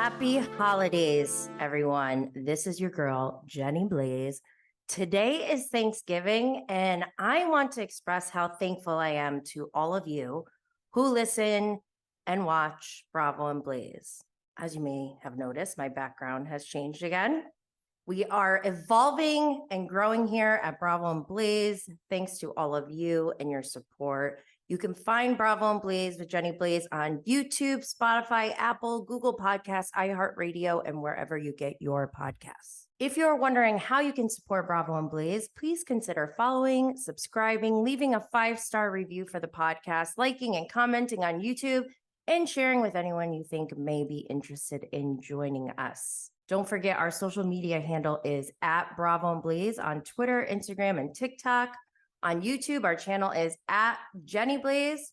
Happy holidays, everyone. This is your girl, Jenny Blaze. Today is Thanksgiving, and I want to express how thankful I am to all of you who listen and watch Bravo and Blaze. As you may have noticed, my background has changed again. We are evolving and growing here at Bravo and Blaze, thanks to all of you and your support. You can find Bravo and Blaze with Jenny Blaze on YouTube, Spotify, Apple, Google Podcasts, iHeartRadio, and wherever you get your podcasts. If you're wondering how you can support Bravo and Blaze, please consider following, subscribing, leaving a 5-star review for the podcast, liking and commenting on YouTube, and sharing with anyone you think may be interested in joining us. Don't forget our social media handle is at Bravo and Blaze on Twitter, Instagram, and TikTok. On YouTube, our channel is at Jenny Blaze.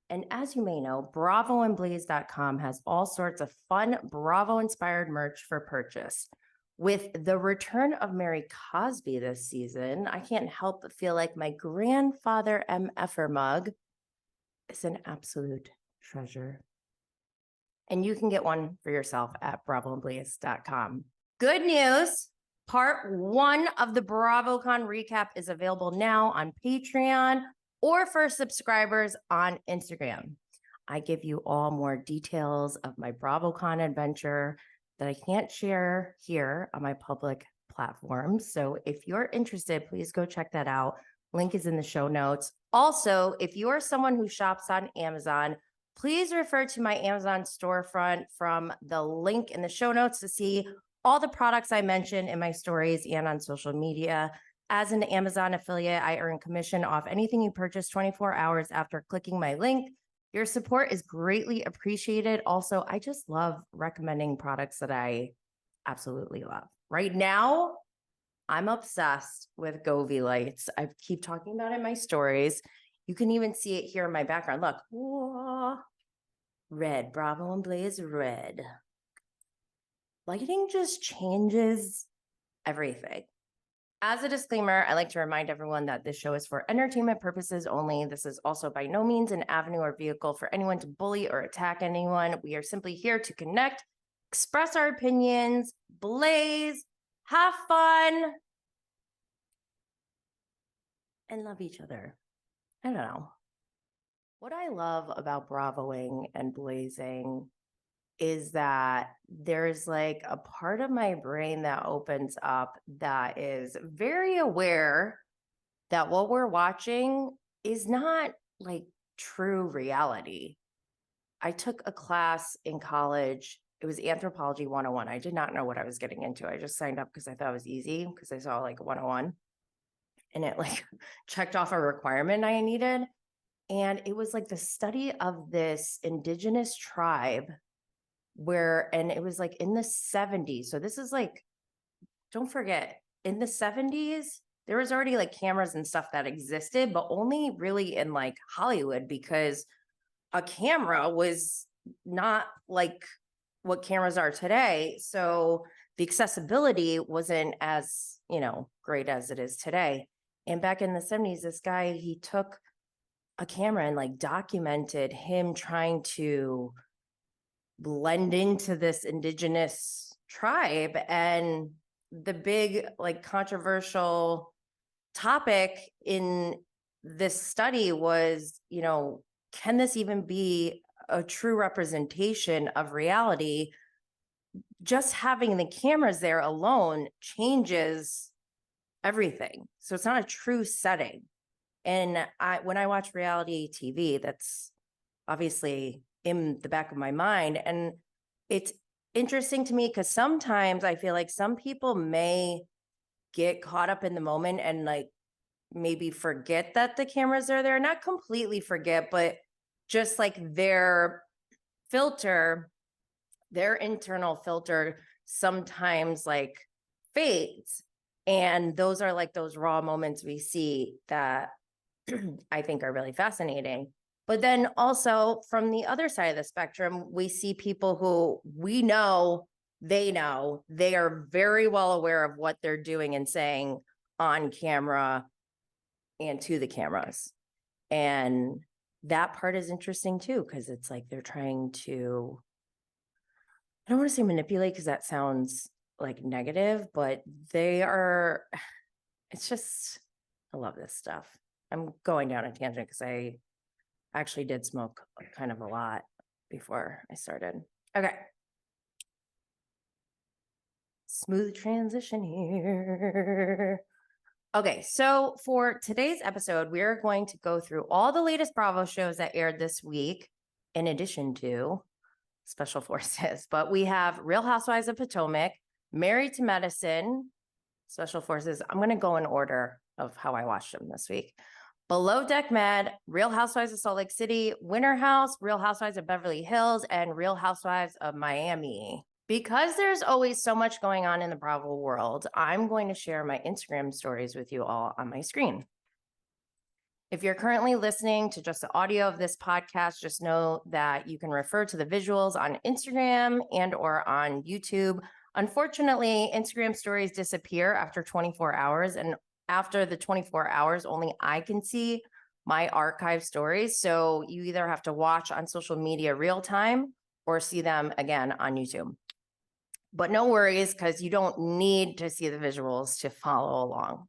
And as you may know, bravoandblaze.com has all sorts of fun Bravo-inspired merch for purchase. With the return of Mary Cosby this season, I can't help but feel like my grandfather MFer mug is an absolute treasure. And you can get one for yourself at bravoandblaze.com. Good news. Part 1 of the bravocon recap is available now on Patreon or for subscribers on Instagram. I give you all more details of my bravocon adventure that I can't share here on my public platforms. So if you're interested, please go check that out. Link is in the show notes. Also, if you are someone who shops on Amazon, please refer to my Amazon storefront from the link in the show notes to see all the products I mentioned in my stories and on social media. As an Amazon affiliate, I earn commission off anything you purchase 24 hours after clicking my link. Your support is greatly appreciated. Also, I just love recommending products that I absolutely love. Right now, I'm obsessed with Govee lights. I keep talking about it in my stories. You can even see it here in my background. Look, whoa, red, Bravo and Blaze red. Lighting just changes everything. As a disclaimer, I like to remind everyone that this show is for entertainment purposes only. This is also by no means an avenue or vehicle for anyone to bully or attack anyone. We are simply here to connect, express our opinions, blaze, have fun, and love each other. I don't know. What I love about bravoing and blazing is that there's like a part of my brain that opens up that is very aware that what we're watching is not like true reality. I took a class in college. It was Anthropology 101. I did not know what I was getting into. I just signed up because I thought it was easy because I saw like 101 and it like checked off a requirement I needed. And it was like the study of this indigenous tribe and it was like in the 70s. So this is like, don't forget, in the 70s, there was already like cameras and stuff that existed, but only really in like Hollywood because a camera was not like what cameras are today. So the accessibility wasn't as, great as it is today. And back in the 70s, this guy, he took a camera and like documented him trying to blend into this indigenous tribe. And the big like controversial topic in this study was, can this even be a true representation of reality? Just having the cameras there alone changes everything. So it's not a true setting. And when I watch reality TV, that's obviously in the back of my mind. And it's interesting to me because sometimes I feel like some people may get caught up in the moment and like maybe forget that the cameras are there. Not completely forget, but just like their filter, their internal filter sometimes like fades. And those are like those raw moments we see that I think are really fascinating. But then also from the other side of the spectrum, we see people who we know they are very well aware of what they're doing and saying on camera and to the cameras. And that part is interesting too, because it's like they're trying to I don't want to say manipulate because that sounds like negative, but they are, it's just, I love this stuff. I'm going down a tangent because I actually did smoke kind of a lot before I started. Okay. Smooth transition here. Okay, so for today's episode, we're going to go through all the latest Bravo shows that aired this week, in addition to Special Forces. But we have Real Housewives of Potomac, Married to Medicine, Special Forces. I'm going to go in order of how I watched them this week. Below Deck Med, Real Housewives of Salt Lake City, Winter House, Real Housewives of Beverly Hills, and Real Housewives of Miami. Because there's always so much going on in the Bravo world, I'm going to share my Instagram stories with you all on my screen. If you're currently listening to just the audio of this podcast, just know that you can refer to the visuals on Instagram and or on YouTube. Unfortunately, Instagram stories disappear after 24 hours, and after the 24 hours, only I can see my archive stories. So you either have to watch on social media real time or see them again on YouTube. But no worries, because you don't need to see the visuals to follow along.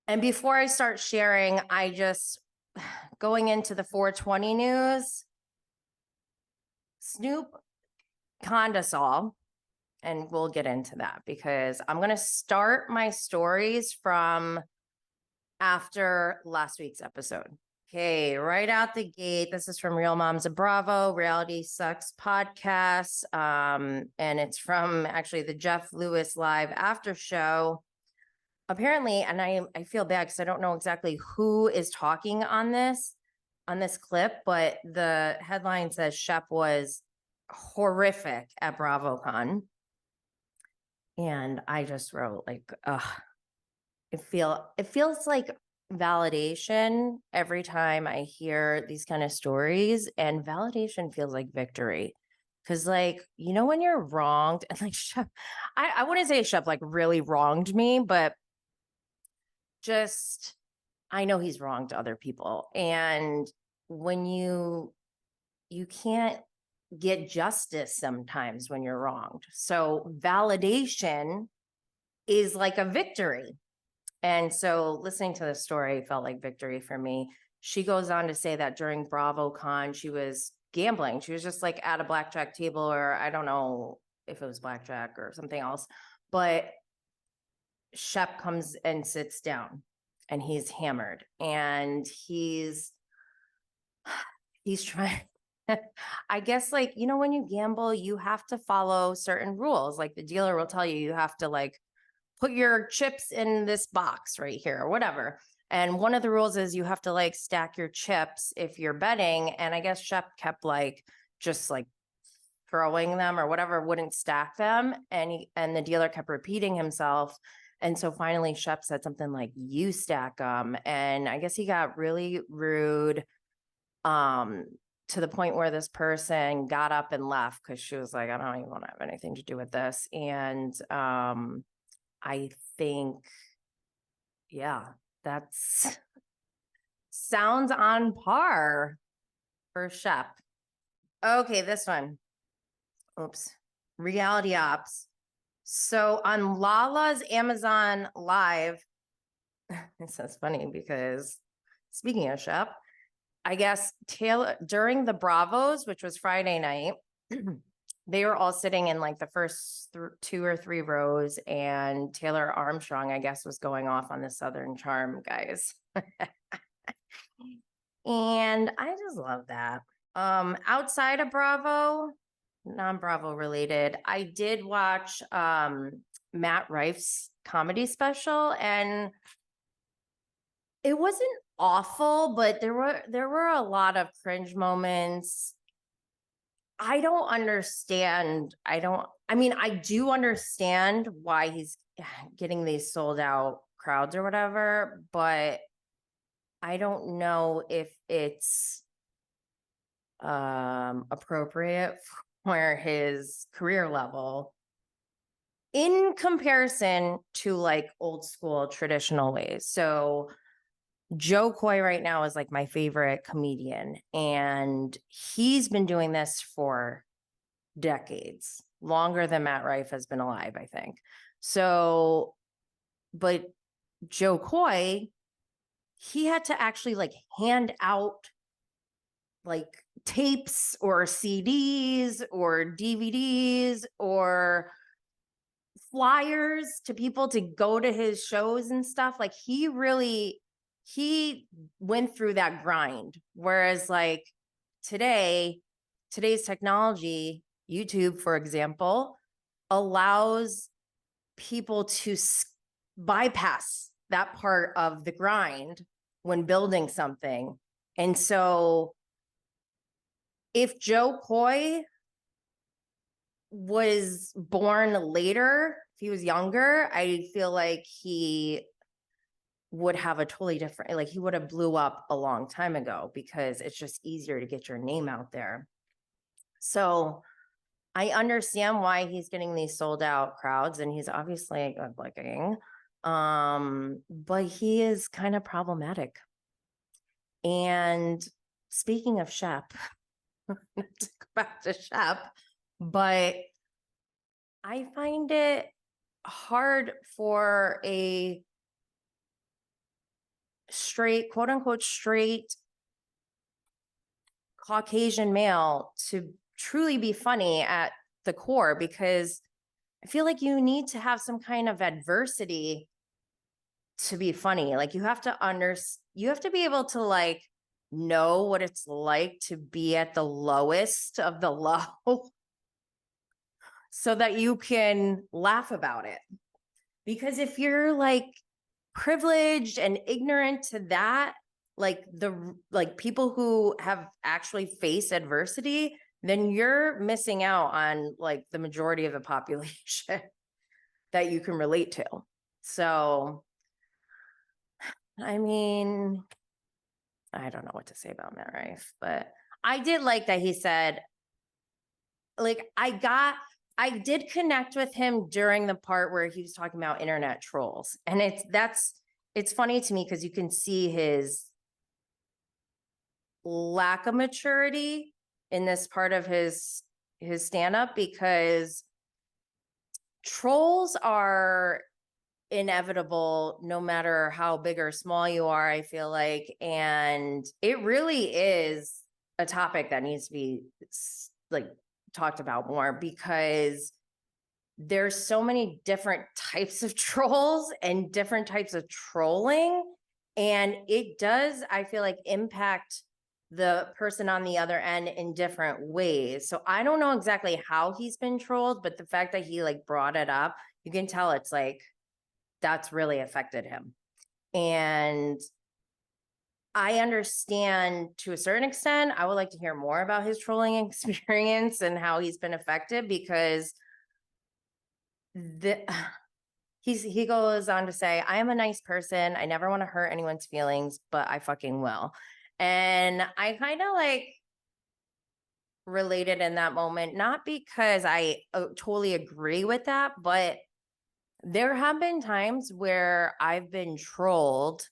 And before I start sharing, going into the 420 news, Snoop Candiace all, and we'll get into that because I'm going to start my stories from after last week's episode. Okay, right out the gate, this is from Real Moms of Bravo, Reality Sucks podcast, and it's from actually the Jeff Lewis live after show. Apparently, and I feel bad because I don't know exactly who is talking on this clip, but the headline says Shep was horrific at bravocon, and I just wrote like, it feels like validation every time I hear these kind of stories, and validation feels like victory. Cause like, you know, when you're wronged, and like Shep, I wouldn't say Shep like really wronged me, but just, I know he's wronged other people. And when you can't get justice sometimes when you're wronged. So validation is like a victory. And so listening to the story felt like victory for me. She goes on to say that during BravoCon, she was gambling. She was just like at a blackjack table, or I don't know if it was blackjack or something else. But Shep comes and sits down and he's hammered and he's trying. I guess, like, you know, when you gamble, you have to follow certain rules. Like the dealer will tell you, you have to like put your chips in this box right here or whatever. And one of the rules is you have to like stack your chips if you're betting. And I guess Shep kept like just like throwing them or whatever, wouldn't stack them. And the dealer kept repeating himself. And so finally Shep said something like, you stack them. And I guess he got really rude, to the point where this person got up and left because she was like, I don't even want to have anything to do with this. And I think, yeah, that's sounds on par for Shep. Okay, this one. Oops. Reality Ops. So on Lala's Amazon Live, this is funny because speaking of Shep, I guess Taylor, during the Bravos, which was Friday night, they were all sitting in like the first 2 or 3 rows, and Taylor Armstrong, I guess, was going off on the Southern Charm guys. And I just love that. Outside of Bravo, non-Bravo related, I did watch Matt Rife's comedy special, and it wasn't awful, but there were a lot of cringe moments. I don't understand. I mean, I do understand why he's getting these sold out crowds or whatever, but I don't know if it's appropriate for his career level in comparison to like old school traditional ways. So Joe Coy right now is like my favorite comedian, and he's been doing this for decades. longer than Matt Rife has been alive, I think. So, but Joe Coy, he had to actually like hand out like tapes or CDs or DVDs or flyers to people to go to his shows and stuff. Like he went through that grind. Whereas like today's technology, YouTube, for example, allows people to bypass that part of the grind when building something. And so if Joe Coy was born later, if he was younger, I feel like he would have a totally different, like he would have blew up a long time ago because it's just easier to get your name out there. So I understand why he's getting these sold out crowds, and he's obviously good looking. But he is kind of problematic. And speaking of Shep, to go back to Shep, but I find it hard for a straight, quote unquote, straight Caucasian male to truly be funny at the core, because I feel like you need to have some kind of adversity to be funny. Like you have to be able to like know what it's like to be at the lowest of the low so that you can laugh about it. Because if you're like privileged and ignorant to that, like people who have actually faced adversity, then you're missing out on like the majority of the population that you can relate to. So, I mean, I don't know what to say about Matt Rife, but I did like that he said, like, I did connect with him during the part where he was talking about internet trolls. And it's funny to me because you can see his lack of maturity in this part of his stand-up, because trolls are inevitable no matter how big or small you are, I feel like. And it really is a topic that needs to be like talked about more, because there's so many different types of trolls and different types of trolling. And it does, I feel like, impact the person on the other end in different ways. So I don't know exactly how he's been trolled, but the fact that he like brought it up, you can tell it's like, that's really affected him. And I understand to a certain extent. I would like to hear more about his trolling experience and how he's been affected, because he goes on to say, I am a nice person. I never want to hurt anyone's feelings, but I fucking will. And I kind of like related in that moment, not because I totally agree with that, but there have been times where I've been trolled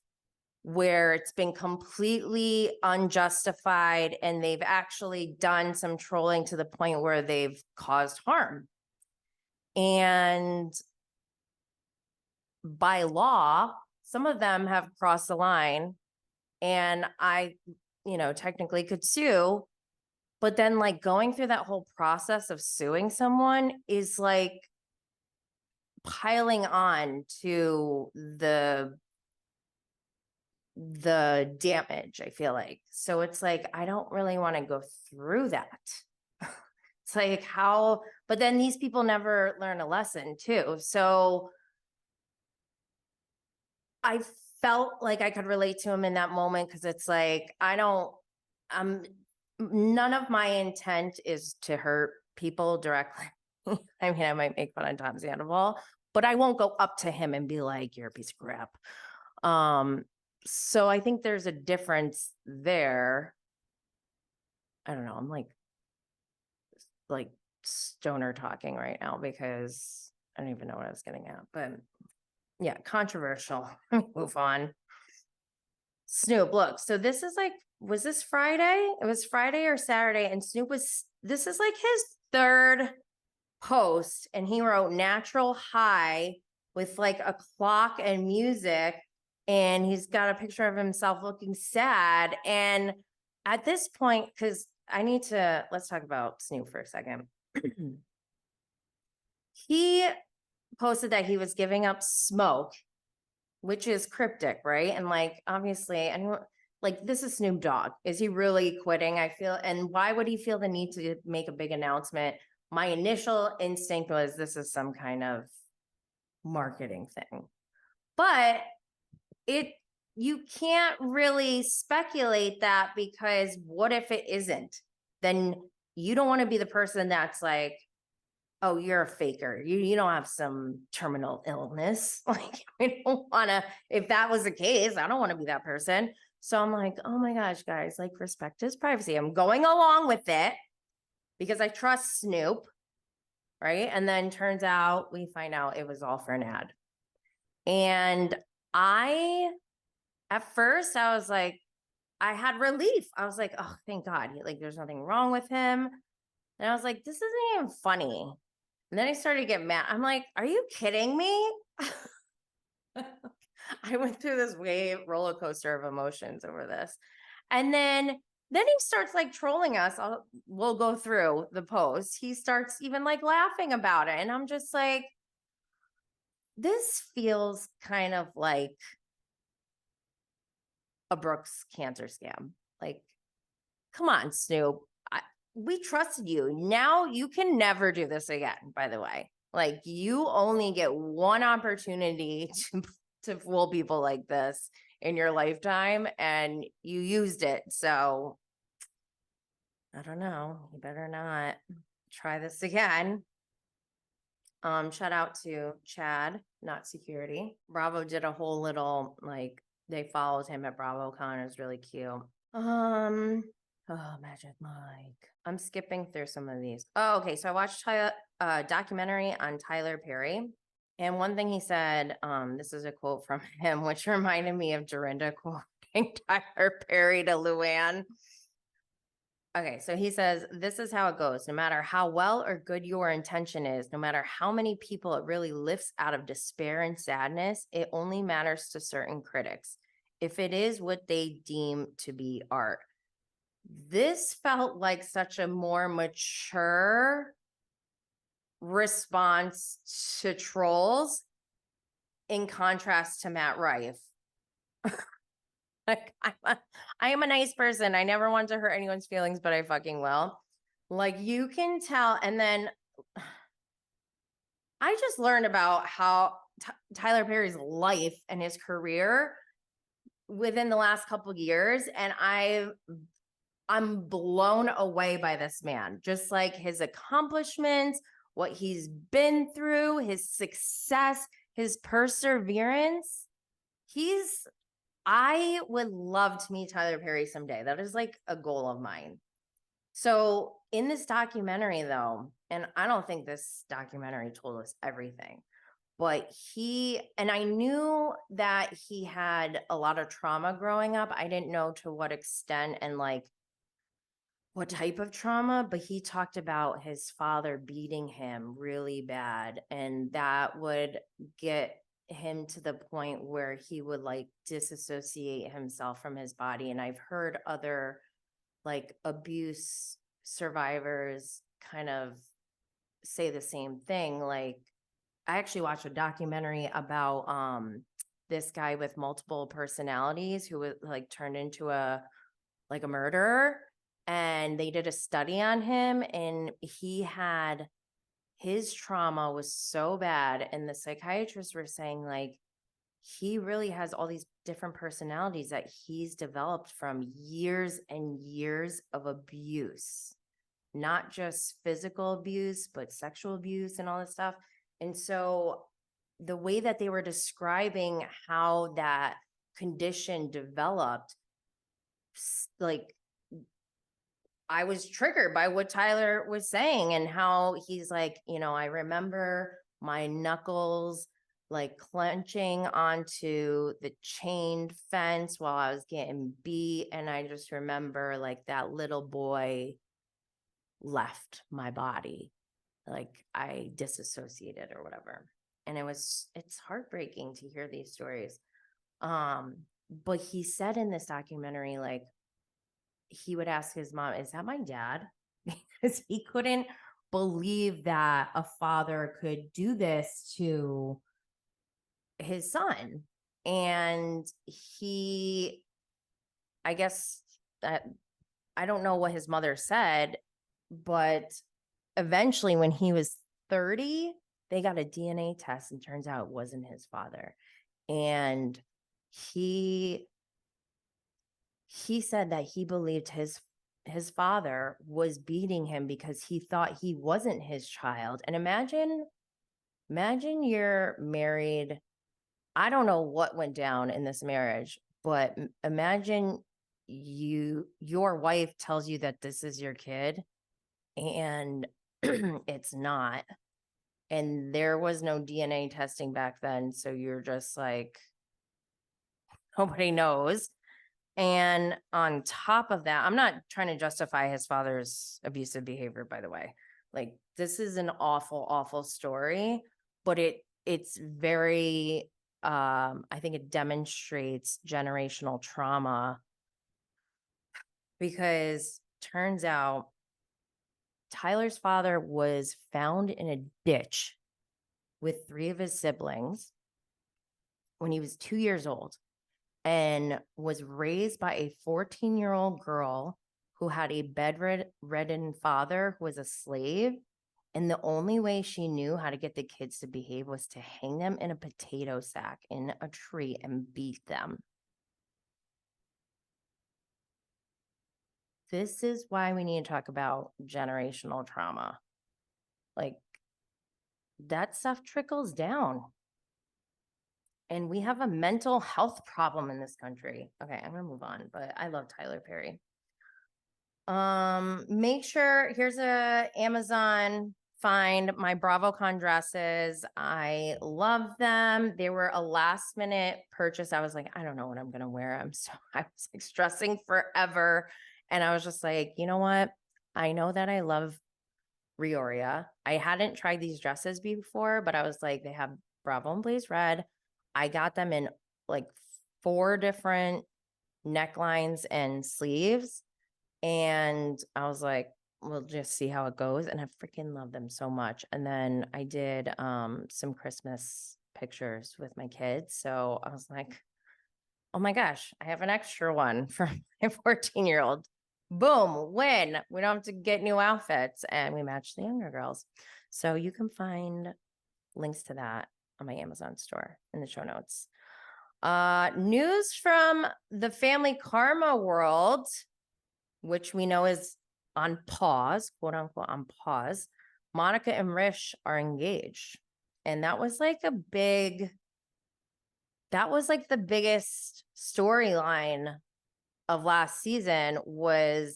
where it's been completely unjustified and they've actually done some trolling to the point where they've caused harm. And by law, some of them have crossed the line, and I, technically could sue. But then like going through that whole process of suing someone is like piling on to the damage, I feel like. So it's like, I don't really want to go through that. It's like but then these people never learn a lesson too. So I felt like I could relate to him in that moment, because it's like, none of my intent is to hurt people directly. I mean, I might make fun of Tom Sandoval, but I won't go up to him and be like, you're a piece of crap. So I think there's a difference there. I don't know. I'm like stoner talking right now because I don't even know what I was getting at, but yeah, controversial. Move on. Snoop, look, so this is like, was this Friday? It was Friday or Saturday, and this is like his third post, and he wrote natural high with like a clock and music, and he's got a picture of himself looking sad. And at this point, because let's talk about Snoop for a second. He posted that he was giving up smoke, which is cryptic, right? And like, obviously, anyone, like, this is Snoop Dogg. Is he really quitting? I feel, and why would he feel the need to make a big announcement? My initial instinct was this is some kind of marketing thing, but you can't really speculate that, because what if it isn't? Then you don't want to be the person that's like, oh, you're a faker. You don't have some terminal illness. Like, we don't want to, if that was the case, I don't want to be that person. So I'm like, oh my gosh, guys, like, respect his privacy. I'm going along with it because I trust Snoop, right? And then turns out, we find out it was all for an ad. And at first I was like, I had relief. I was like, oh, thank God. Like, there's nothing wrong with him. And I was like, this isn't even funny. And then I started to get mad. I'm like, are you kidding me? I went through this roller coaster of emotions over this. And then he starts like trolling us. We'll go through the post. He starts even like laughing about it. And I'm just like, this feels kind of like a Brooks cancer scam. Like, come on, Snoop. We trusted you. Now you can never do this again, by the way. Like, you only get one opportunity to fool people like this in your lifetime, and you used it. So I don't know. You better not try this again. Shout out to Chad, not security. Bravo did a whole little, like, they followed him at BravoCon. It was really cute. Oh, Magic Mike. I'm skipping through some of these. Oh, okay. So I watched a documentary on Tyler Perry. And one thing he said, this is a quote from him, which reminded me of Dorinda quoting Tyler Perry to Luann. Okay, so he says, this is how it goes. No matter how well or good your intention is, no matter how many people it really lifts out of despair and sadness, it only matters to certain critics if it is what they deem to be art. This felt like such a more mature response to trolls, in contrast to Matt Rife. Like, I am a nice person. I never want to hurt anyone's feelings, but I fucking will. Like, you can tell. And then I just learned about how Tyler Perry's life and his career within the last couple of years, and I'm blown away by this man. Just like his accomplishments, what he's been through, his success, his perseverance. I would love to meet Tyler Perry someday. That is like a goal of mine. So in this documentary, though, and I don't think this documentary told us everything, but I knew that he had a lot of trauma growing up. I didn't know to what extent and like what type of trauma, but he talked about his father beating him really bad, and that would get him to the point where he would like disassociate himself from his body. And I've heard other like abuse survivors kind of say the same thing. Like, I actually watched a documentary about this guy with multiple personalities who was like turned into a murderer, and they did a study on him, and his trauma was so bad, and the psychiatrists were saying like he really has all these different personalities that he's developed from years and years of abuse, not just physical abuse, but sexual abuse and all this stuff. And so the way that they were describing how that condition developed, like, I was triggered by what Tyler was saying, and how he's like, I remember my knuckles like clenching onto the chain fence while I was getting beat. And I just remember like that little boy left my body. like I disassociated or whatever. And it's heartbreaking to hear these stories. But he said in this documentary, like, he would ask his mom, "Is that my dad?" Because he couldn't believe that a father could do this to his son. And I guess that, I don't know what his mother said, but eventually when he was 30, they got a DNA test and turns out it wasn't his father. And he said that he believed his father was beating him because he thought he wasn't his child. And imagine you're married. I don't know what went down in this marriage, but imagine your wife tells you that this is your kid and it's not. And there was no DNA testing back then. So you're just like, nobody knows. And on top of that, I'm not trying to justify his father's abusive behavior, by the way. Like, this is an awful, awful story, but it's very, I think it demonstrates generational trauma, because turns out Tyler's father was found in a ditch with 3 of his siblings when he was 2 years old, and was raised by a 14-year-old girl who had a bedridden father who was a slave. And the only way she knew how to get the kids to behave was to hang them in a potato sack in a tree and beat them. This is why we need to talk about generational trauma. Like, that stuff trickles down. And we have a mental health problem in this country. Okay, I'm gonna move on, but I love Tyler Perry. Make sure, here's a Amazon find, my bravocon dresses. I love them. They were a last minute purchase. I was like, I don't know what I'm gonna wear. I was like stressing forever. And I was just like, you know what? I know that I love Rioria. I hadn't tried these dresses before, but I was like, they have Bravo and Blaze Red. I got them in like 4 different necklines and sleeves. And I was like, we'll just see how it goes. And I freaking love them so much. And then I did some Christmas pictures with my kids. So I was like, oh my gosh, I have an extra one for my 14-year-old. Boom, win. We don't have to get new outfits. And we match the younger girls. So you can find links to that on my Amazon store in the show notes. News from the family karma world, which we know is on pause, quote unquote, on pause. Monica and Rish are engaged. And that was like the biggest storyline of last season. I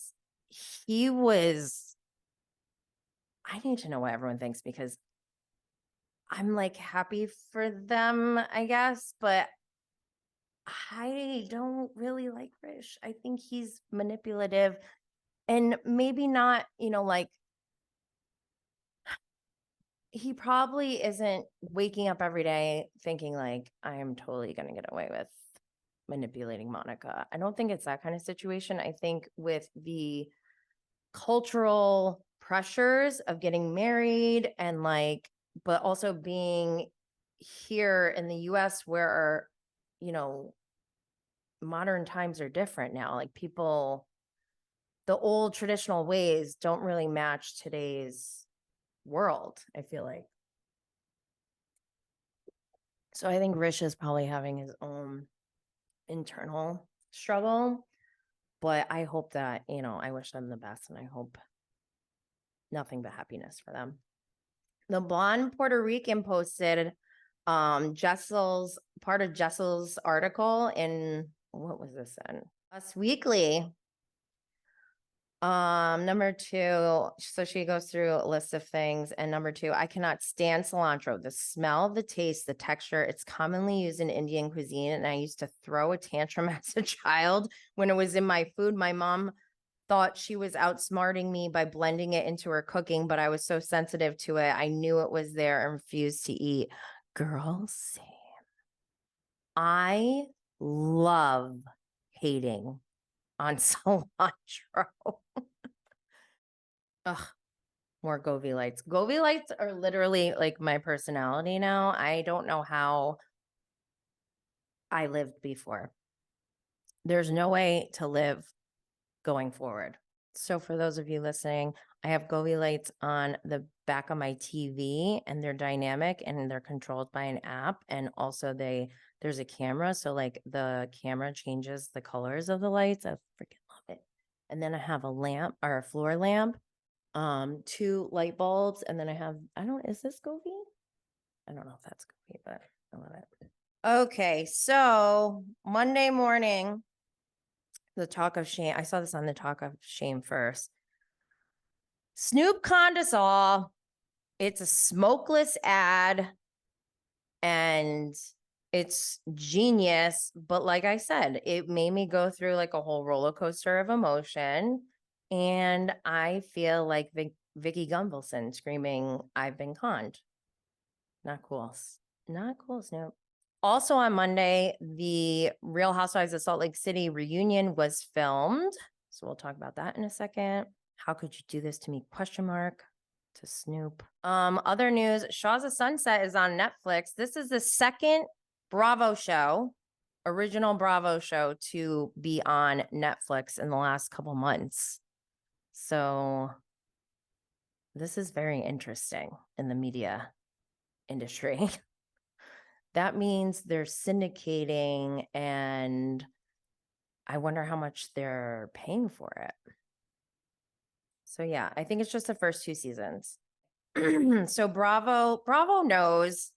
need to know what everyone thinks, because I'm like happy for them, I guess, but I don't really like Rish. I think he's manipulative, and maybe not, like, he probably isn't waking up every day thinking like, I am totally going to get away with manipulating Monica. I don't think it's that kind of situation. I think with the cultural pressures of getting married and like, but also being here in the US where, modern times are different now. Like, people, the old traditional ways don't really match today's world, I feel like. So I think Rish is probably having his own internal struggle, but I hope that, I wish them the best, and I hope nothing but happiness for them. The blonde Puerto Rican posted Jessel's article in, what was this in? Us Weekly. Number 2, so she goes through a list of things, and number 2, I cannot stand cilantro. The smell, the taste, the texture. It's commonly used in Indian cuisine, and I used to throw a tantrum as a child when it was in my food. My mom thought she was outsmarting me by blending it into her cooking, but I was so sensitive to it. I knew it was there and refused to eat. Girl, same. I love hating on cilantro. Ugh, more Govee lights. Govee lights are literally like my personality now. I don't know how I lived before. There's no way to live going forward. So for those of you listening, I have Govee lights on the back of my TV, and they're dynamic and they're controlled by an app. And also there's a camera. So like the camera changes the colors of the lights. I freaking love it. And then I have a lamp or a floor lamp, 2 light bulbs. And then is this Govee? I don't know if that's Govee, but I love it. Okay. So Monday morning, the talk of shame. I saw this on the talk of shame first. Snoop Candiace all. It's a smokeless ad and it's genius. But like I said, it made me go through like a whole roller coaster of emotion. And I feel like Vicky Gunvalson screaming, "I've been conned." Not cool. Not cool, Snoop. Also on Monday, the Real Housewives of Salt Lake City reunion was filmed. So we'll talk about that in a second. How could you do this to me? ? To Snoop. Other news, Shahs of Sunset is on Netflix. This is the second Bravo show, original Bravo show to be on Netflix in the last couple months. So this is very interesting in the media industry. That means they're syndicating, and I wonder how much they're paying for it. So yeah, I think it's just the first 2 seasons. So Bravo knows.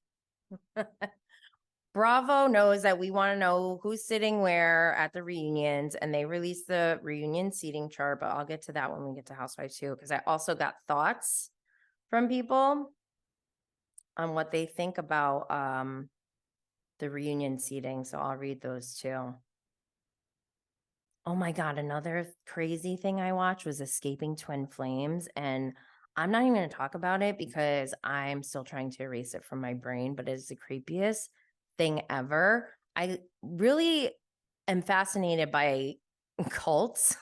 Bravo knows that we want to know who's sitting where at the reunions, and they released the reunion seating chart, but I'll get to that when we get to Housewives too, because I also got thoughts from people on what they think about the reunion seating. So I'll read those too. Oh my God, another crazy thing I watched was Escaping Twin Flames. And I'm not even going to talk about it because I'm still trying to erase it from my brain, but it's the creepiest thing ever. I really am fascinated by cults.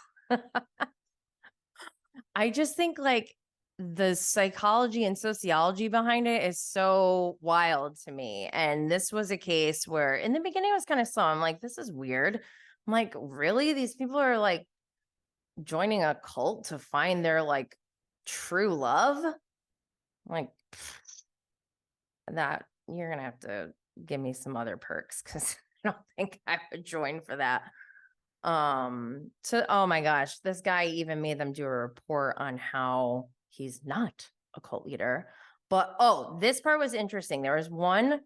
I just think like the psychology and sociology behind it is so wild to me. And this was a case where in the beginning I was kind of slow. I'm like, this is weird. I'm like, really? These people are like joining a cult to find their like true love? Like that, you're gonna have to give me some other perks because I don't think I would join for that. So oh my gosh, this guy even made them do a report on how he's not a cult leader. But this part was interesting. There was one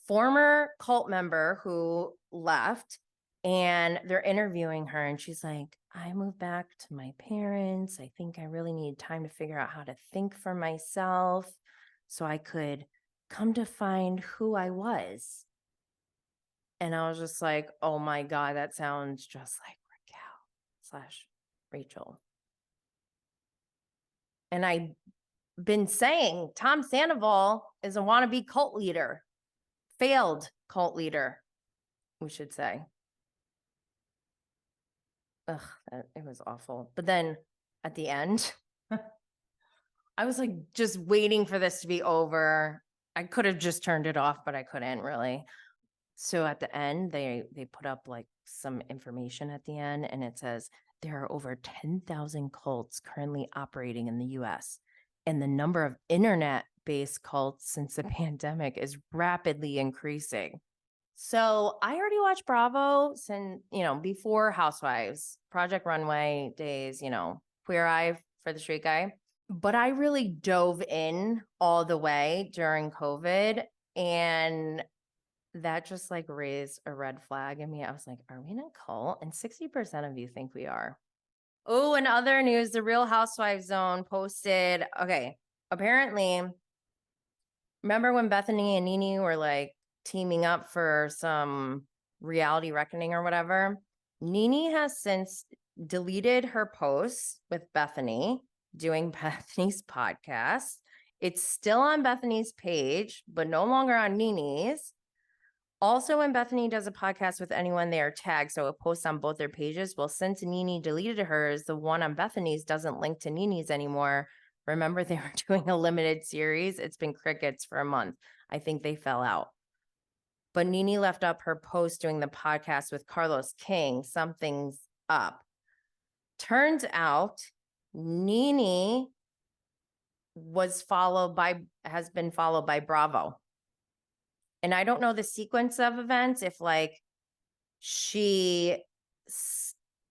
former cult member who left, and they're interviewing her, and she's like, I moved back to my parents. I think I really needed time to figure out how to think for myself so I could come to find who I was. And I was just like, oh my God, that sounds just like Raquel/Rachel. And I've been saying Tom Sandoval is a wannabe cult leader, failed cult leader, we should say. Ugh, it was awful. But then at the end, I was like just waiting for this to be over. I could have just turned it off, but I couldn't really. So at the end, they put up like some information at the end, and it says there are over 10,000 cults currently operating in the US, and the number of internet-based cults since the pandemic is rapidly increasing. So I already watched Bravo since, before Housewives, Project Runway days, Queer Eye for the Straight Guy. But I really dove in all the way during COVID, and that just like raised a red flag in me. I was like, are we in a cult? And 60% of you think we are. Oh, and other news, the Real Housewives Zone posted, okay, apparently, remember when Bethenny and Nene were like teaming up for some reality reckoning or whatever? Nene has since deleted her posts with Bethenny doing Bethenny's podcast. It's still on Bethenny's page, but no longer on Nene's. Also, when Bethenny does a podcast with anyone, they are tagged, so it posts on both their pages. Well, since Nene deleted hers, the one on Bethenny's doesn't link to Nene's anymore. Remember, they were doing a limited series. It's been crickets for a month. I think they fell out. But Nene left up her post doing the podcast with Carlos King. Something's up. Turns out Nene has been followed by Bravo. And I don't know the sequence of events, if like she,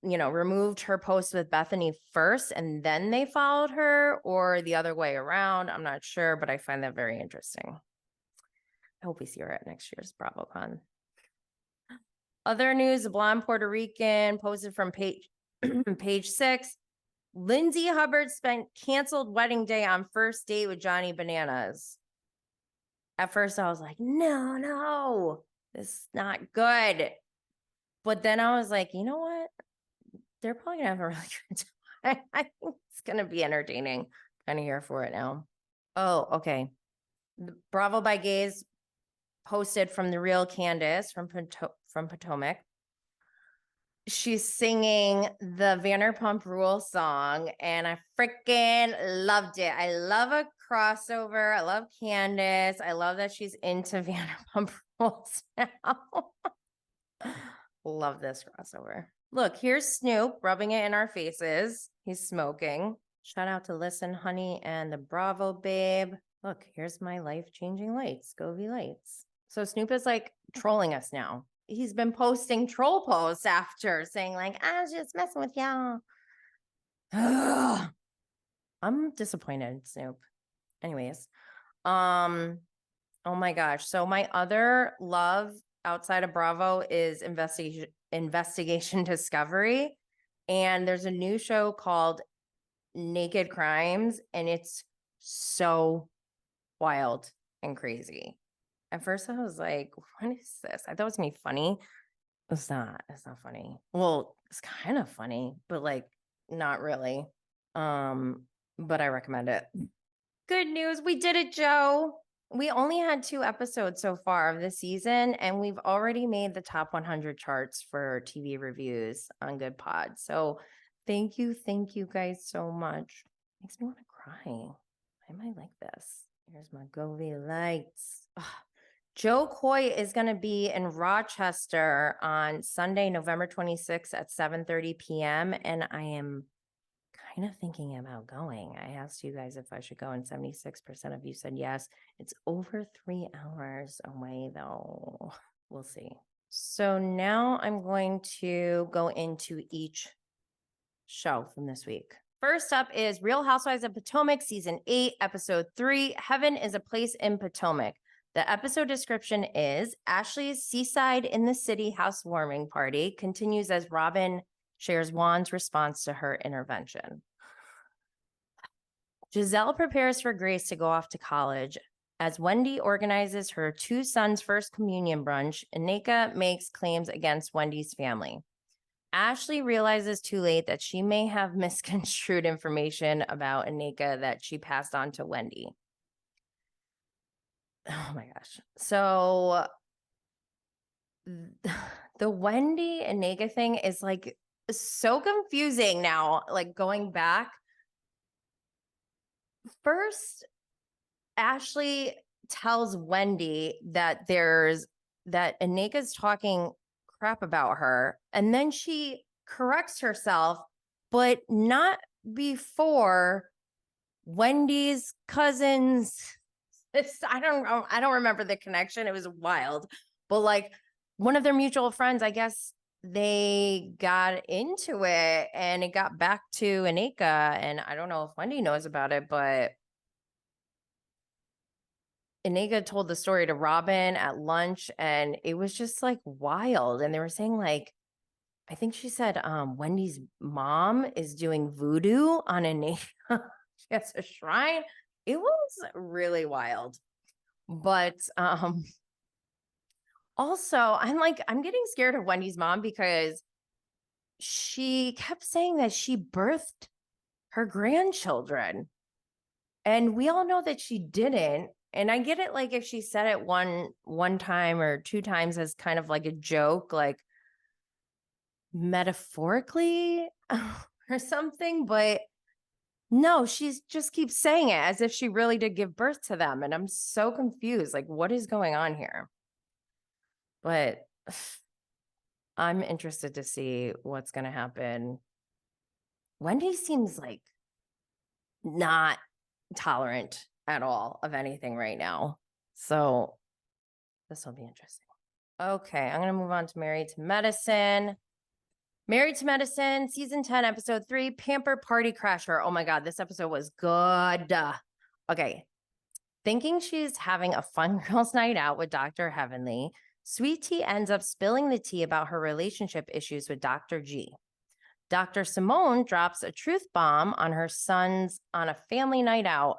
removed her post with Bethenny first and then they followed her, or the other way around. I'm not sure, but I find that very interesting. I hope we see her at next year's BravoCon. Other news, a blonde Puerto Rican posted from page 6. Lindsay Hubbard spent canceled wedding day on first date with Johnny Bananas. At first, I was like, no, this is not good. But then I was like, you know what? They're probably going to have a really good time. I think it's going to be entertaining. Kind of here for it now. Oh, okay. Bravo by Gays posted from the real Candiace from Potomac. She's singing the Vanderpump Rules song, and I freaking loved it. I love a crossover. I love Candiace. I love that she's into Vanderpump Rules now. Love this crossover. Look, here's Snoop rubbing it in our faces. He's smoking. Shout out to Listen Honey and the Bravo Babe. Look, here's my life-changing lights, Scovy lights. So Snoop is like trolling us now. He's been posting troll posts after saying like, I was just messing with y'all. I'm disappointed, Snoop. Anyways, oh my gosh. So my other love outside of Bravo is Investigation Discovery. And there's a new show called Naked Crimes, and it's so wild and crazy. At first I was like, what is this? I thought it was gonna be funny. It's not funny. Well, it's kind of funny, but like not really. But I recommend it. Good news, we did it, Joe. We only had 2 episodes so far of the season, and we've already made the top 100 charts for TV reviews on Good Pod. So thank you guys so much. Makes me want to cry. Why am I like this? Here's my Govy lights. Ugh. Joe Coy is going to be in Rochester on Sunday, November 26th at 7:30 p.m. And I am kind of thinking about going. I asked you guys if I should go, and 76% of you said yes. It's over 3 hours away, though. We'll see. So now I'm going to go into each show from this week. First up is Real Housewives of Potomac, Season 8, Episode 3, Heaven is a Place in Potomac. The episode description is Ashley's seaside in the city housewarming party continues as Robin shares Juan's response to her intervention. Giselle prepares for Grace to go off to college. As Wendy organizes her 2 sons' first communion brunch, Ineka makes claims against Wendy's family. Ashley realizes too late that she may have misconstrued information about Ineka that she passed on to Wendy. Oh my gosh. So the Wendy and Ineka thing is like so confusing now, like going back. First, Ashley tells Wendy that Ineka's talking crap about her, and then she corrects herself, but not before Wendy's cousins. I don't remember the connection. It was wild, but like one of their mutual friends, I guess they got into it and it got back to Ineka, and I don't know if Wendy knows about it, but Ineka told the story to Robin at lunch, and it was just like wild. And they were saying like, I think she said Wendy's mom is doing voodoo on Ineka. She has a shrine. It was really wild. But also I'm getting scared of Wendy's mom, because she kept saying that she birthed her grandchildren. And we all know that she didn't. And I get it, like if she said it one time or two times as kind of like a joke, like metaphorically or something, but no, she's just keeps saying it as if she really did give birth to them. And I'm so confused. Like, what is going on here? But I'm interested to see what's going to happen. Wendy seems like not tolerant at all of anything right now. So this will be interesting. Okay, I'm going to move on to Married to Medicine. Married to Medicine, season 10, episode 3, Pamper Party Crasher. Oh my God, this episode was good. Okay, thinking she's having a fun girls' night out with Dr. Heavenly, Sweet Tea ends up spilling the tea about her relationship issues with Dr. G. Dr. Simone drops a truth bomb on her sons on a family night out.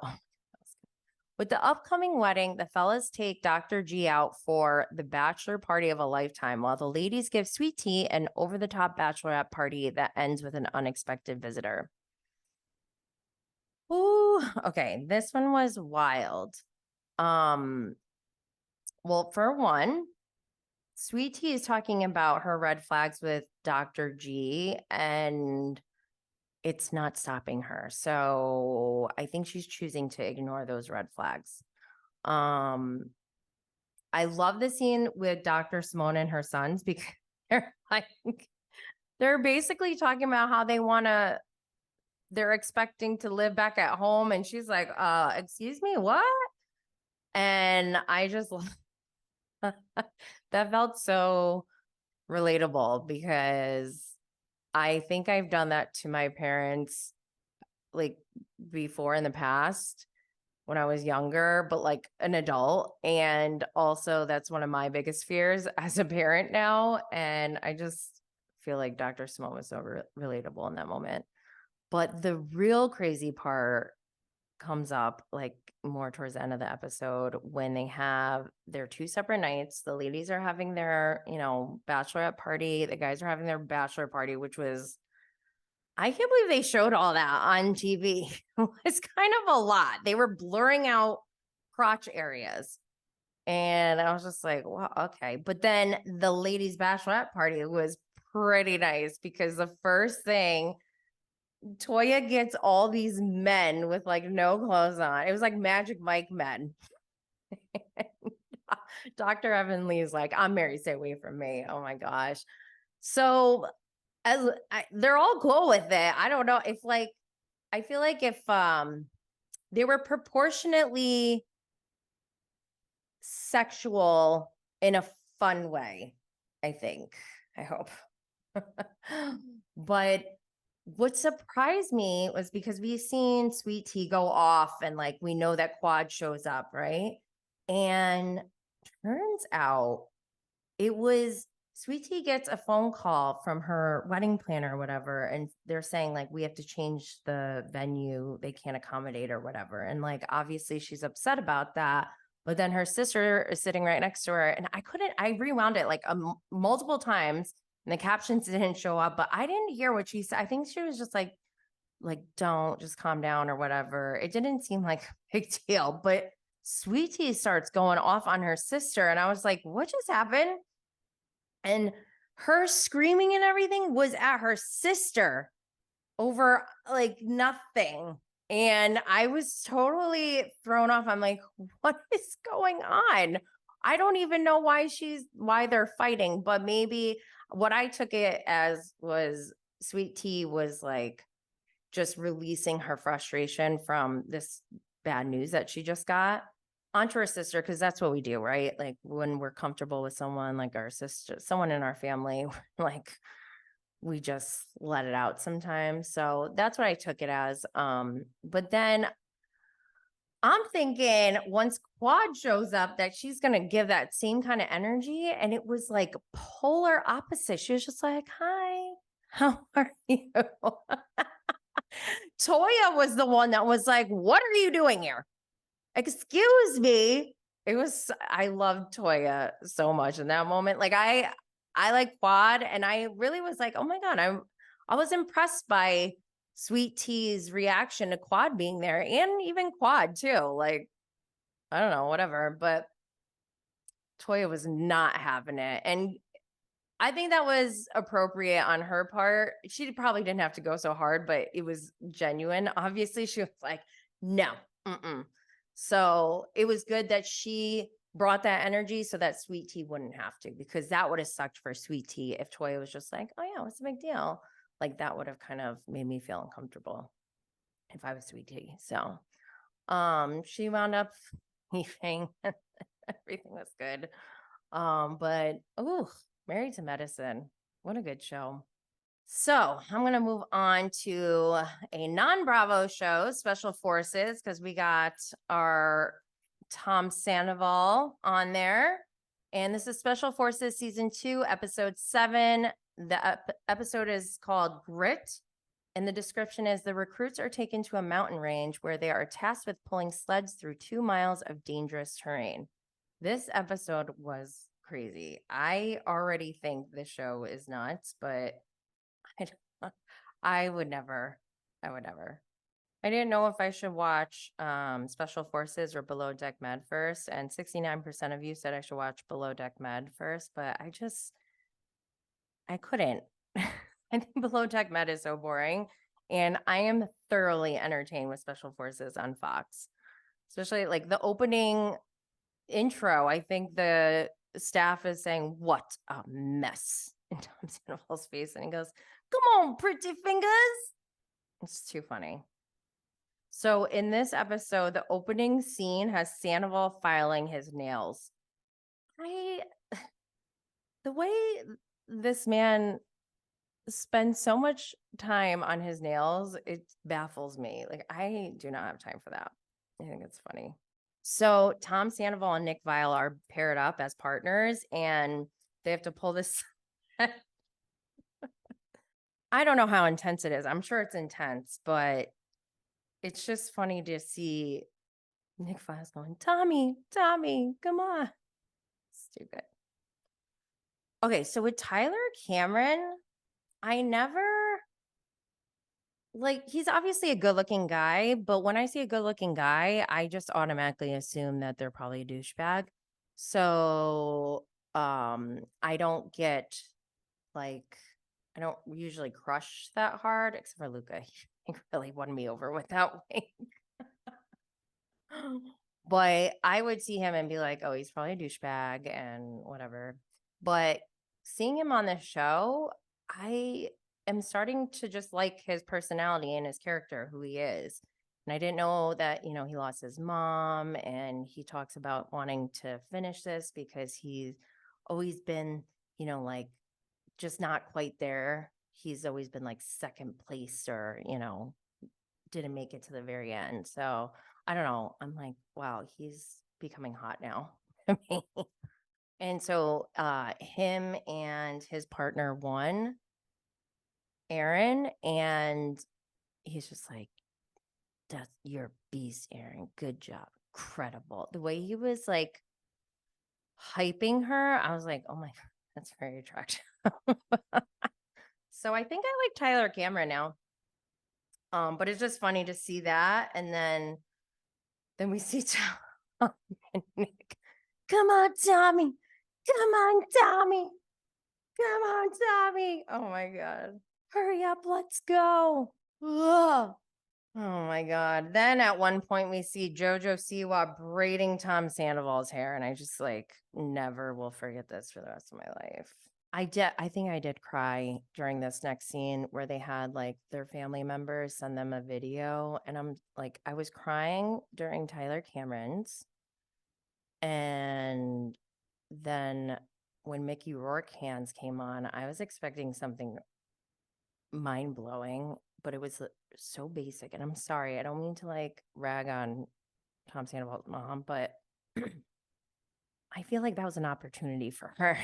With the upcoming wedding, the fellas take Dr. G out for the bachelor party of a lifetime, while the ladies give Sweet Tea an over-the-top bachelorette party that ends with an unexpected visitor. Ooh, okay, this one was wild. Well, for one, Sweet Tea is talking about her red flags with Dr. G, and it's not stopping her. So I think she's choosing to ignore those red flags. I love the scene with Dr. Simone and her sons because they're basically talking about how they're expecting to live back at home. And she's like, excuse me, what? And I just, that felt so relatable because I think I've done that to my parents like before in the past when I was younger, but like an adult. And also that's one of my biggest fears as a parent now. And I just feel like Dr. Simone was so relatable in that moment. But the real crazy part comes up like more towards the end of the episode when they have their two separate nights. The ladies are having their, bachelorette party. The guys are having their bachelor party, which was, I can't believe they showed all that on TV. It's kind of a lot. They were blurring out crotch areas. And I was just like, well, okay. But then the ladies' bachelorette party was pretty nice because the first thing, Toya gets all these men with like no clothes on. It was like Magic Mike men. Dr. Evan Lee's like, I'm married, stay away from me. Oh my gosh. So they're all cool with it. I don't know if I feel like if they were proportionately sexual in a fun way, I hope. But what surprised me was because we've seen Sweet Tea go off and like we know that Quad shows up, right? And turns out it was Sweet Tea gets a phone call from her wedding planner or whatever, and they're saying like we have to change the venue, they can't accommodate or whatever. And like obviously she's upset about that. But then her sister is sitting right next to her, and I rewound it like multiple times. And the captions didn't show up, but I didn't hear what she said. I think she was just like, don't just calm down or whatever. It didn't seem like a big deal, but Sweet Tea starts going off on her sister. And I was like, what just happened? And her screaming and everything was at her sister over like nothing. And I was totally thrown off. I'm like, what is going on? I don't even know why they're fighting, but maybe what I took it as was Sweet Tea was like just releasing her frustration from this bad news that she just got onto her sister, because that's what we do, right? Like when we're comfortable with someone, like our sister, someone in our family, like we just let it out sometimes. So that's what I took it as. But then I'm thinking once Quad shows up that she's going to give that same kind of energy. And it was like polar opposite. She was just like, hi, how are you? Toya was the one that was like, what are you doing here? Excuse me. I loved Toya so much in that moment. Like I like Quad, and I really was like, oh my God, I was impressed by Sweet Tea's reaction to Quad being there, and even Quad too. Like, I don't know, whatever. But Toya was not having it. And I think that was appropriate on her part. She probably didn't have to go so hard, but it was genuine. Obviously, she was like, no. So it was good that she brought that energy so that Sweet Tea wouldn't have to, because that would have sucked for Sweet Tea if Toya was just like, oh yeah, what's the big deal? Like, that would have kind of made me feel uncomfortable if I was Sweet Tea. So she wound up leaving. Everything was good. But Married to Medicine, what a good show. So I'm going to move on to a non-Bravo show, Special Forces, because we got our Tom Sandoval on there. And this is Special Forces Season 2, Episode 7. The episode is called Grit. And the description is, the recruits are taken to a mountain range where they are tasked with pulling sleds through 2 miles of dangerous terrain. This episode was crazy. I already think this show is nuts, but I would never. I didn't know if I should watch Special Forces or Below Deck Med first, and 69% of you said I should watch Below Deck Med first, but I couldn't. I think Below Deck Med is so boring, and I am thoroughly entertained with Special Forces on Fox, especially like the opening intro. I think the staff is saying, "What a mess," in Tom Sandoval's face, and he goes, "Come on, pretty fingers." It's too funny. So in this episode, the opening scene has Sandoval filing his nails. The way this man spends so much time on his nails, it baffles me. Like, I do not have time for that. I think it's funny. So Tom Sandoval and Nick Viall are paired up as partners, and they have to pull this. I don't know how intense it is. I'm sure it's intense, but it's just funny to see Nick Viall's going, Tommy, come on. Stupid. Okay, so with Tyler Cameron, I never, like, he's obviously a good-looking guy, but when I see a good-looking guy, I just automatically assume that they're probably a douchebag. So I don't get, like, I don't usually crush that hard, except for Luca. He really won me over with that wink. But I would see him and be like, oh, he's probably a douchebag and whatever. But seeing him on the show, I am starting to just like his personality and his character, who he is. And I didn't know that, he lost his mom, and he talks about wanting to finish this because he's always been, like, just not quite there. He's always been like second place, or, didn't make it to the very end. So I don't know. I'm like, wow, he's becoming hot now. And so him and his partner won, Aaron, and he's just like, you're a beast, Aaron. Good job. Incredible. The way he was like hyping her, I was like, oh my God, that's very attractive. So I think I like Tyler Cameron now. But it's just funny to see that. And then we see Tom and Nick. Come on, Tommy. Come on, Tommy. Come on, Tommy. Oh my God. Hurry up. Let's go. Ugh. Oh my God. Then at one point we see JoJo Siwa braiding Tom Sandoval's hair. And I just like never will forget this for the rest of my life. I think I did cry during this next scene where they had like their family members send them a video. And I'm like, I was crying during Tyler Cameron's. And then when Mickey Rourke hands came on, I was expecting something mind blowing, but it was so basic. And I'm sorry, I don't mean to like rag on Tom Sandoval's mom, but I feel like that was an opportunity for her.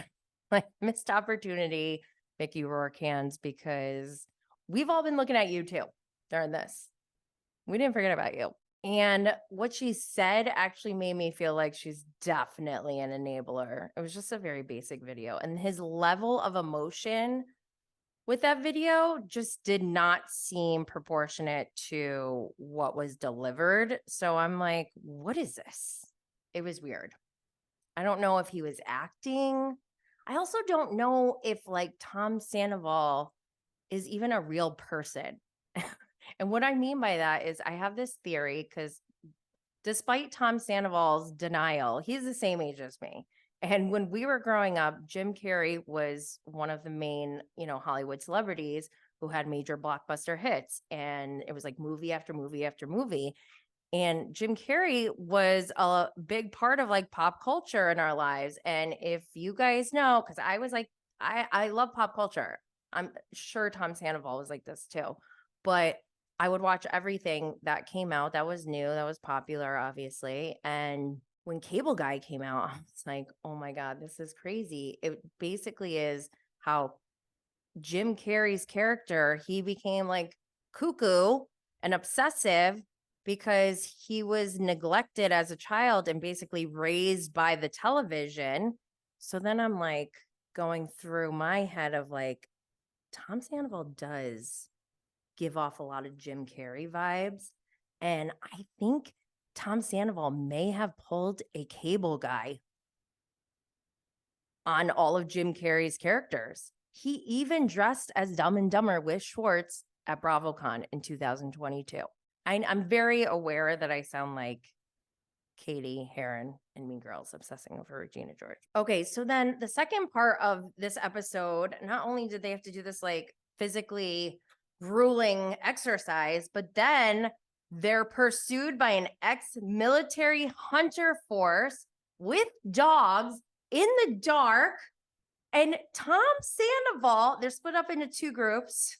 Like, missed opportunity, Mickey Rourke hands, because we've all been looking at you too during this. We didn't forget about you. And what she said actually made me feel like she's definitely an enabler. It was just a very basic video. And his level of emotion with that video just did not seem proportionate to what was delivered. So I'm like, what is this? It was weird. I don't know if he was acting. I also don't know if like Tom Sandoval is even a real person. And what I mean by that is I have this theory because despite Tom Sandoval's denial, he's the same age as me. And when we were growing up, Jim Carrey was one of the main, Hollywood celebrities who had major blockbuster hits. And it was like movie after movie after movie. And Jim Carrey was a big part of like pop culture in our lives. And if you guys know, because I was like, I love pop culture. I'm sure Tom Sandoval was like this too. But I would watch everything that came out that was new, that was popular, obviously. And when Cable Guy came out, I was like, oh my God, this is crazy. It basically is how Jim Carrey's character, he became like cuckoo and obsessive because he was neglected as a child and basically raised by the television. So then I'm like going through my head of like, Tom Sandoval does give off a lot of Jim Carrey vibes. And I think Tom Sandoval may have pulled a Cable Guy on all of Jim Carrey's characters. He even dressed as Dumb and Dumber with Schwartz at BravoCon in 2022. I'm very aware that I sound like Katie Heron and Mean Girls obsessing over Regina George. Okay, so then the second part of this episode, not only did they have to do this like physically grueling exercise, but then they're pursued by an ex-military hunter force with dogs in the dark. And Tom Sandoval, they're split up into two groups.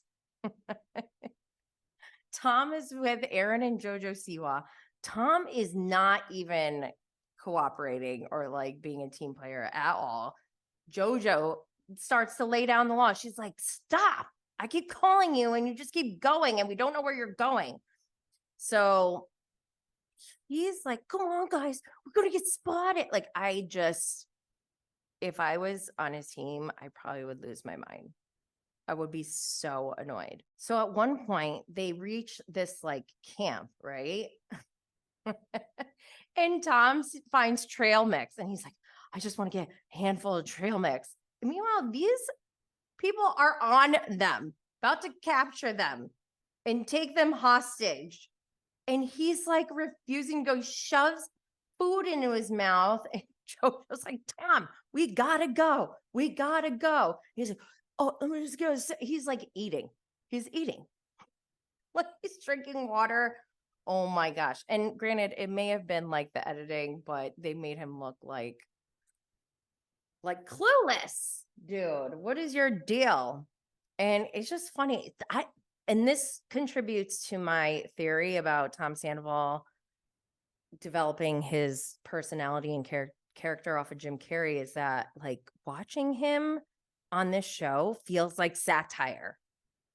Tom is with Aaron and JoJo Siwa. Tom is not even cooperating or like being a team player at all. JoJo starts to lay down the law. She's like, stop. I keep calling you and you just keep going and we don't know where you're going. So he's like, come on, guys, we're going to get spotted. Like, if I was on his team, I probably would lose my mind. I would be so annoyed. So at one point, they reach this like camp, right? And Tom finds trail mix and he's like, I just want to get a handful of trail mix. And meanwhile, these people are on them, about to capture them and take them hostage. And he's like refusing to go, shoves food into his mouth. And JoJo's like, Tom, we gotta go. We gotta go. He's like, oh, let me just go. He's like eating. He's eating. Like he's drinking water. Oh my gosh. And granted, it may have been like the editing, but they made him look like clueless. Dude, what is your deal? And it's just funny. And this contributes to my theory about Tom Sandoval developing his personality and character off of Jim Carrey is that like watching him on this show feels like satire.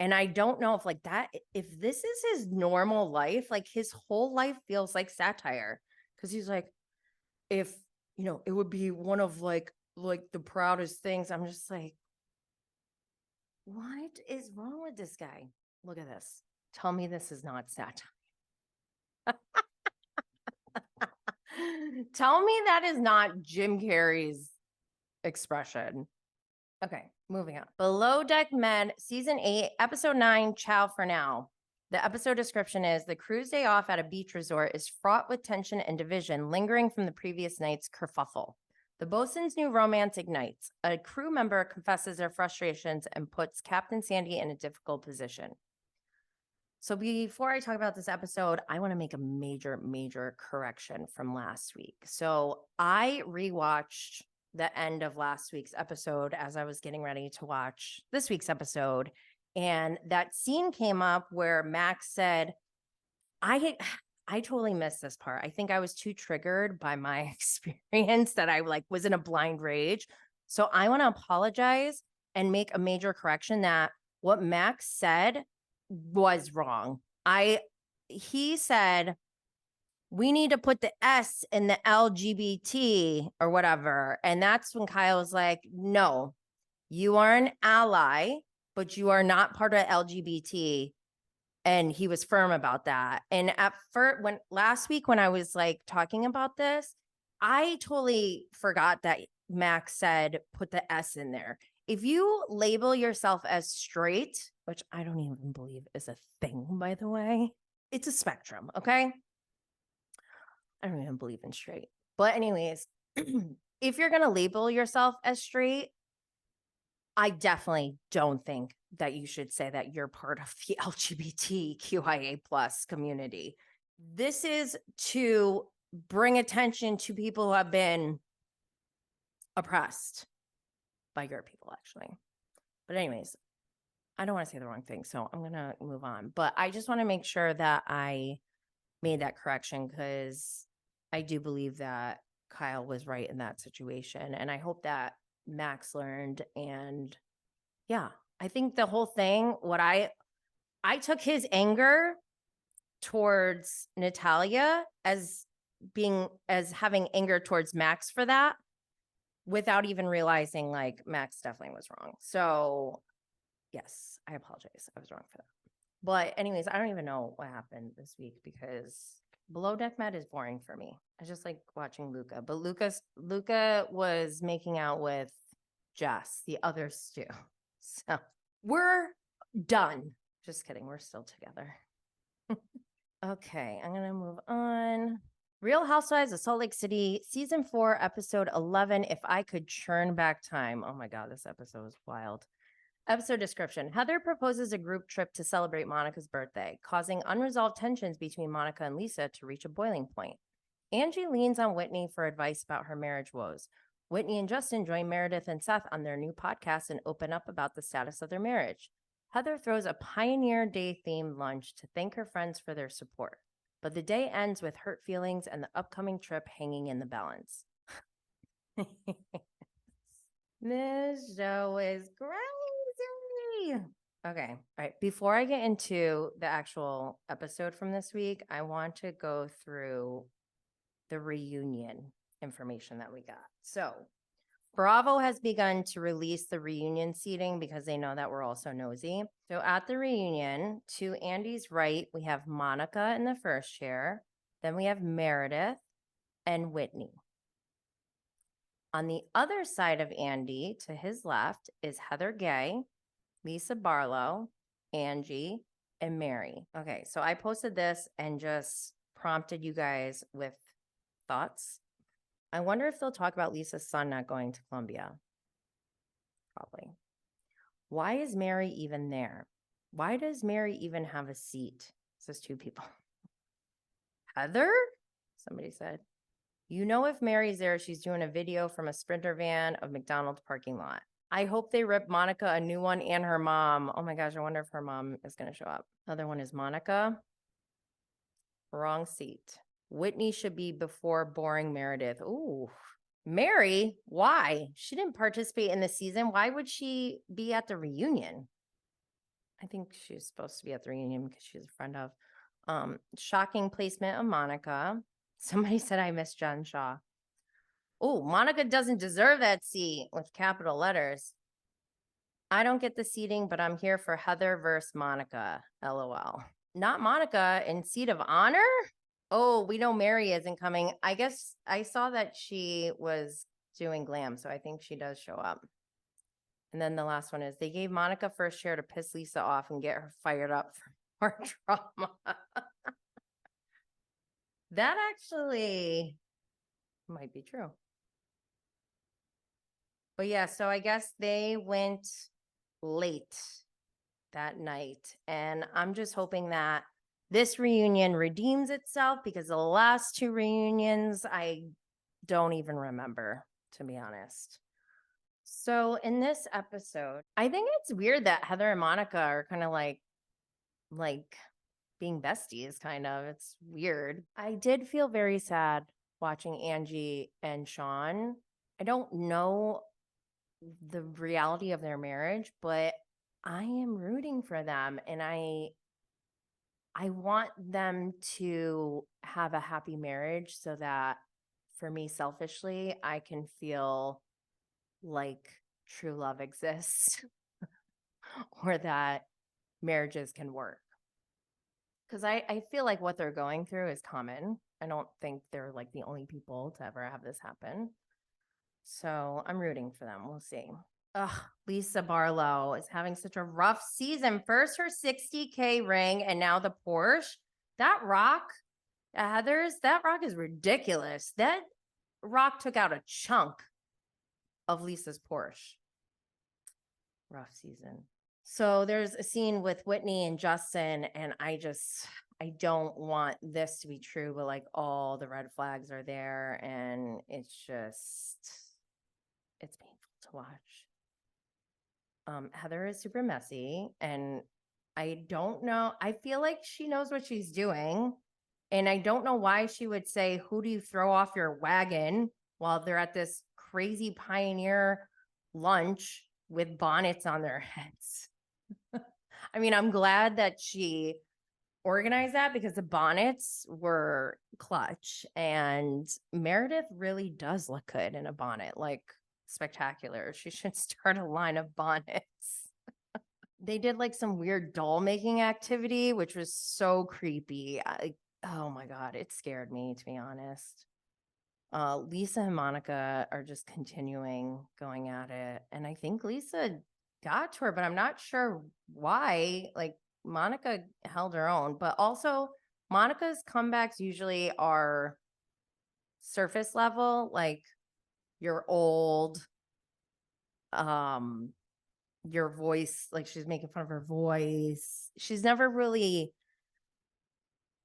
And I don't know if like that, if this is his normal life, like his whole life feels like satire. Cause he's like, if, it would be one of like the proudest things. I'm just like, what is wrong with this guy? Look at this. Tell me this is not satire. Tell me that is not Jim Carrey's expression. Okay, moving on. Below Deck Men, Season 8, Episode 9, Ciao for Now. The episode description is, the crew's day off at a beach resort is fraught with tension and division lingering from the previous night's kerfuffle. The bosun's new romance ignites. A crew member confesses their frustrations and puts Captain Sandy in a difficult position. So before I talk about this episode, I want to make a major, major correction from last week. So I rewatched the end of last week's episode as I was getting ready to watch this week's episode. And that scene came up where Max said, I totally missed this part. I think I was too triggered by my experience that I like was in a blind rage. So I want to apologize and make a major correction that what Max said was wrong. He said, we need to put the S in the LGBT or whatever. And that's when Kyle was like, no, you are an ally but you are not part of LGBT. And he was firm about that. And at first, last week when I was like talking about this, I totally forgot that Max said put the S in there. If you label yourself as straight, which I don't even believe is a thing, by the way, it's a spectrum, okay? I don't even believe in straight. But anyways, if you're going to label yourself as straight, I definitely don't think that you should say that you're part of the LGBTQIA plus community. This is to bring attention to people who have been oppressed by your people, actually. But anyways, I don't want to say the wrong thing, so I'm going to move on. But I just want to make sure that I made that correction because I do believe that Kyle was right in that situation. And I hope that Max learned. And yeah, I think the whole thing, I took his anger towards Natalia as having anger towards Max for that without even realizing like Max definitely was wrong. So yes, I apologize. I was wrong for that. But anyways, I don't even know what happened this week because Below Deck Med is boring for me. I just like watching Luca. But Luca was making out with Jess, the other Stu. So we're done. Just kidding. We're still together. Okay, I'm going to move on. Real Housewives of Salt Lake City, season 4, episode 11. If I could churn back time. Oh my God, this episode was wild. Episode description. Heather proposes a group trip to celebrate Monica's birthday, causing unresolved tensions between Monica and Lisa to reach a boiling point. Angie leans on Whitney for advice about her marriage woes. Whitney and Justin join Meredith and Seth on their new podcast and open up about the status of their marriage. Heather throws a Pioneer Day themed lunch to thank her friends for their support, but the day ends with hurt feelings and the upcoming trip hanging in the balance. This show is crazy. Okay. All right. Before I get into the actual episode from this week, I want to go through the reunion information that we got. So Bravo has begun to release the reunion seating because they know that we're also nosy. So at the reunion, to Andy's right, we have Monica in the first chair. Then we have Meredith and Whitney. On the other side of Andy, to his left, is Heather Gay, Lisa Barlow, Angie, and Mary. Okay, so I posted this and just prompted you guys with thoughts. I wonder if they'll talk about Lisa's son not going to Columbia. Probably. Why is Mary even there? Why does Mary even have a seat? It says 2 people. Heather? Somebody said. You know, if Mary's there, she's doing a video from a Sprinter van of McDonald's parking lot. I hope they rip Monica a new one and her mom. Oh my gosh, I wonder if her mom is going to show up. Other one is Monica. Wrong seat. Whitney should be before boring Meredith. Ooh. Mary, why? She didn't participate in the season. Why would she be at the reunion? I think she's supposed to be at the reunion because she's a friend of. Shocking placement of Monica. Somebody said I missed Jen Shaw. Oh, Monica doesn't deserve that seat with capital letters. I don't get the seating, but I'm here for Heather versus Monica. LOL. Not Monica in seat of honor? Oh, we know Mary isn't coming. I guess I saw that she was doing glam, so I think she does show up. And then the last one is they gave Monica first chair to piss Lisa off and get her fired up for more drama. That actually might be true. But yeah, so I guess they went late that night. And I'm just hoping that this reunion redeems itself because the last 2 reunions, I don't even remember, to be honest. So in this episode, I think it's weird that Heather and Monica are kind of like being besties, kind of. It's weird. I did feel very sad watching Angie and Sean. I don't know the reality of their marriage, but I am rooting for them. And I want them to have a happy marriage so that for me, selfishly, I can feel like true love exists or that marriages can work. Because I feel like what they're going through is common. I don't think they're like the only people to ever have this happen. So I'm rooting for them. We'll see. Ugh, Lisa Barlow is having such a rough season. First, her 60K ring, and now the Porsche. That rock, Heather's, that rock is ridiculous. That rock took out a chunk of Lisa's Porsche. Rough season. So there's a scene with Whitney and Justin, and I don't want this to be true, but like all the red flags are there, and it's painful to watch. Heather is super messy, and I don't know. I feel like she knows what she's doing, and I don't know why she would say, "Who do you throw off your wagon?" while they're at this crazy Pioneer lunch with bonnets on their heads. I mean, I'm glad that she organized that because the bonnets were clutch, and Meredith really does look good in a bonnet, like spectacular. She should start a line of bonnets. They did like some weird doll making activity, which was so creepy. Oh my God, it scared me, to be honest. Lisa and Monica are just continuing going at it. And I think Lisa got to her, but I'm not sure why. Like Monica held her own, but also Monica's comebacks usually are surface level, like you're old, your voice, like she's making fun of her voice. She's never really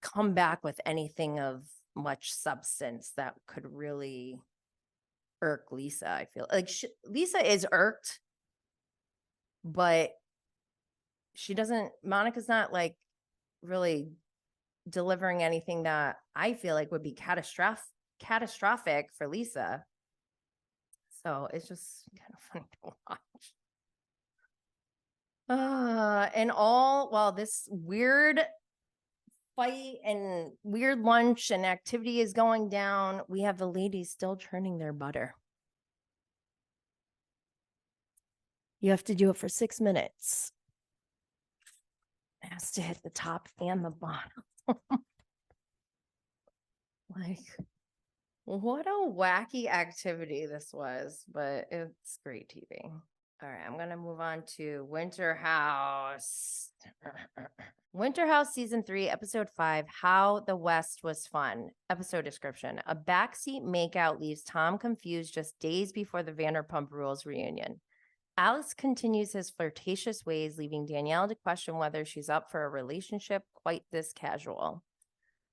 come back with anything of much substance that could really irk Lisa. I feel like Lisa is irked, but Monica's not like really delivering anything that I feel like would be catastrophic for Lisa. So it's just kind of funny to watch. And while this weird fight and weird lunch and activity is going down, we have the ladies still churning their butter. You have to do it for 6 minutes. It has to hit the top and the bottom. Like, what a wacky activity this was, but it's great TV. All right, I'm going to move on to Winter House. Winter House Season 3, Episode 5, How the West Was Fun. Episode description. A backseat makeout leaves Tom confused just days before the Vanderpump Rules reunion. Alex continues his flirtatious ways, leaving Danielle to question whether she's up for a relationship quite this casual.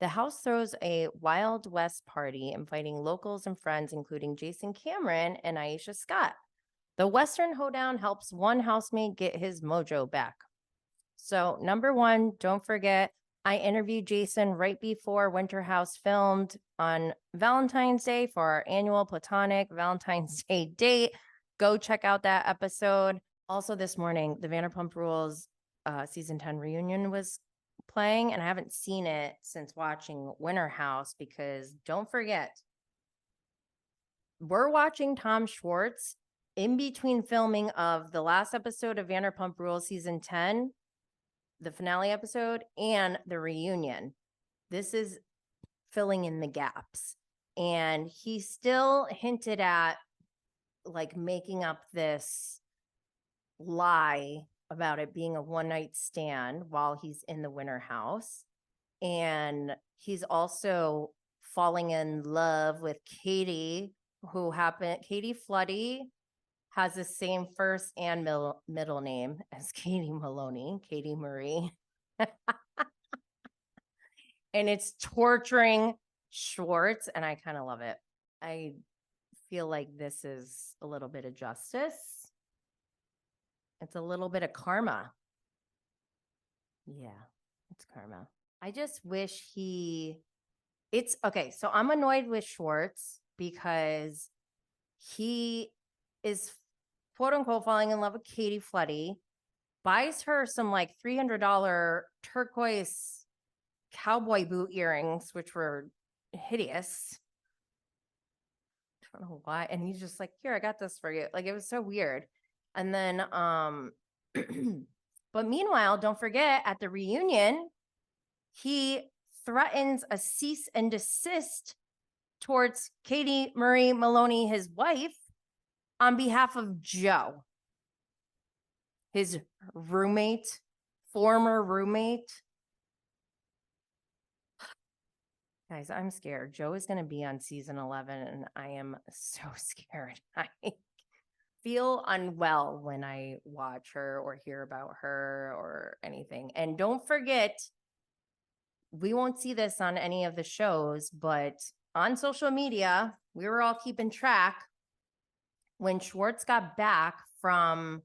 The house throws a Wild West party, inviting locals and friends, including Jason Cameron and Aisha Scott. The Western hoedown helps one housemate get his mojo back. So, number one, don't forget, I interviewed Jason right before Winter House filmed on Valentine's Day for our annual Platonic Valentine's Day date. Go check out that episode. Also this morning, the Vanderpump Rules Season 10 reunion was playing, and I haven't seen it since watching Winter House because don't forget, we're watching Tom Schwartz in between filming of the last episode of Vanderpump Rules Season 10, the finale episode, and the reunion. This is filling in the gaps. And he still hinted at like making up this lie about it being a one-night stand while he's in the Winter House. And he's also falling in love with Katie, Katie Floody has the same first and middle name as Katie Maloney, Katie Marie. And it's torturing Schwartz, and I kind of love it. I feel like this is a little bit of justice. It's a little bit of karma. Yeah, it's karma. I just wish it's okay. So I'm annoyed with Schwartz because he is quote unquote falling in love with Katie Floody, buys her some like $300 turquoise cowboy boot earrings, which were hideous. I don't know why. And he's just like, here, I got this for you. Like, it was so weird. And then But meanwhile, don't forget at the reunion, he threatens a cease and desist towards Katie Marie Maloney, his wife, on behalf of Joe, his roommate, former roommate. Guys, I'm scared. Joe is going to be on season 11, and I am so scared. I feel unwell when I watch her or hear about her or anything. And don't forget, we won't see this on any of the shows, but on social media, we were all keeping track. When Schwartz got back from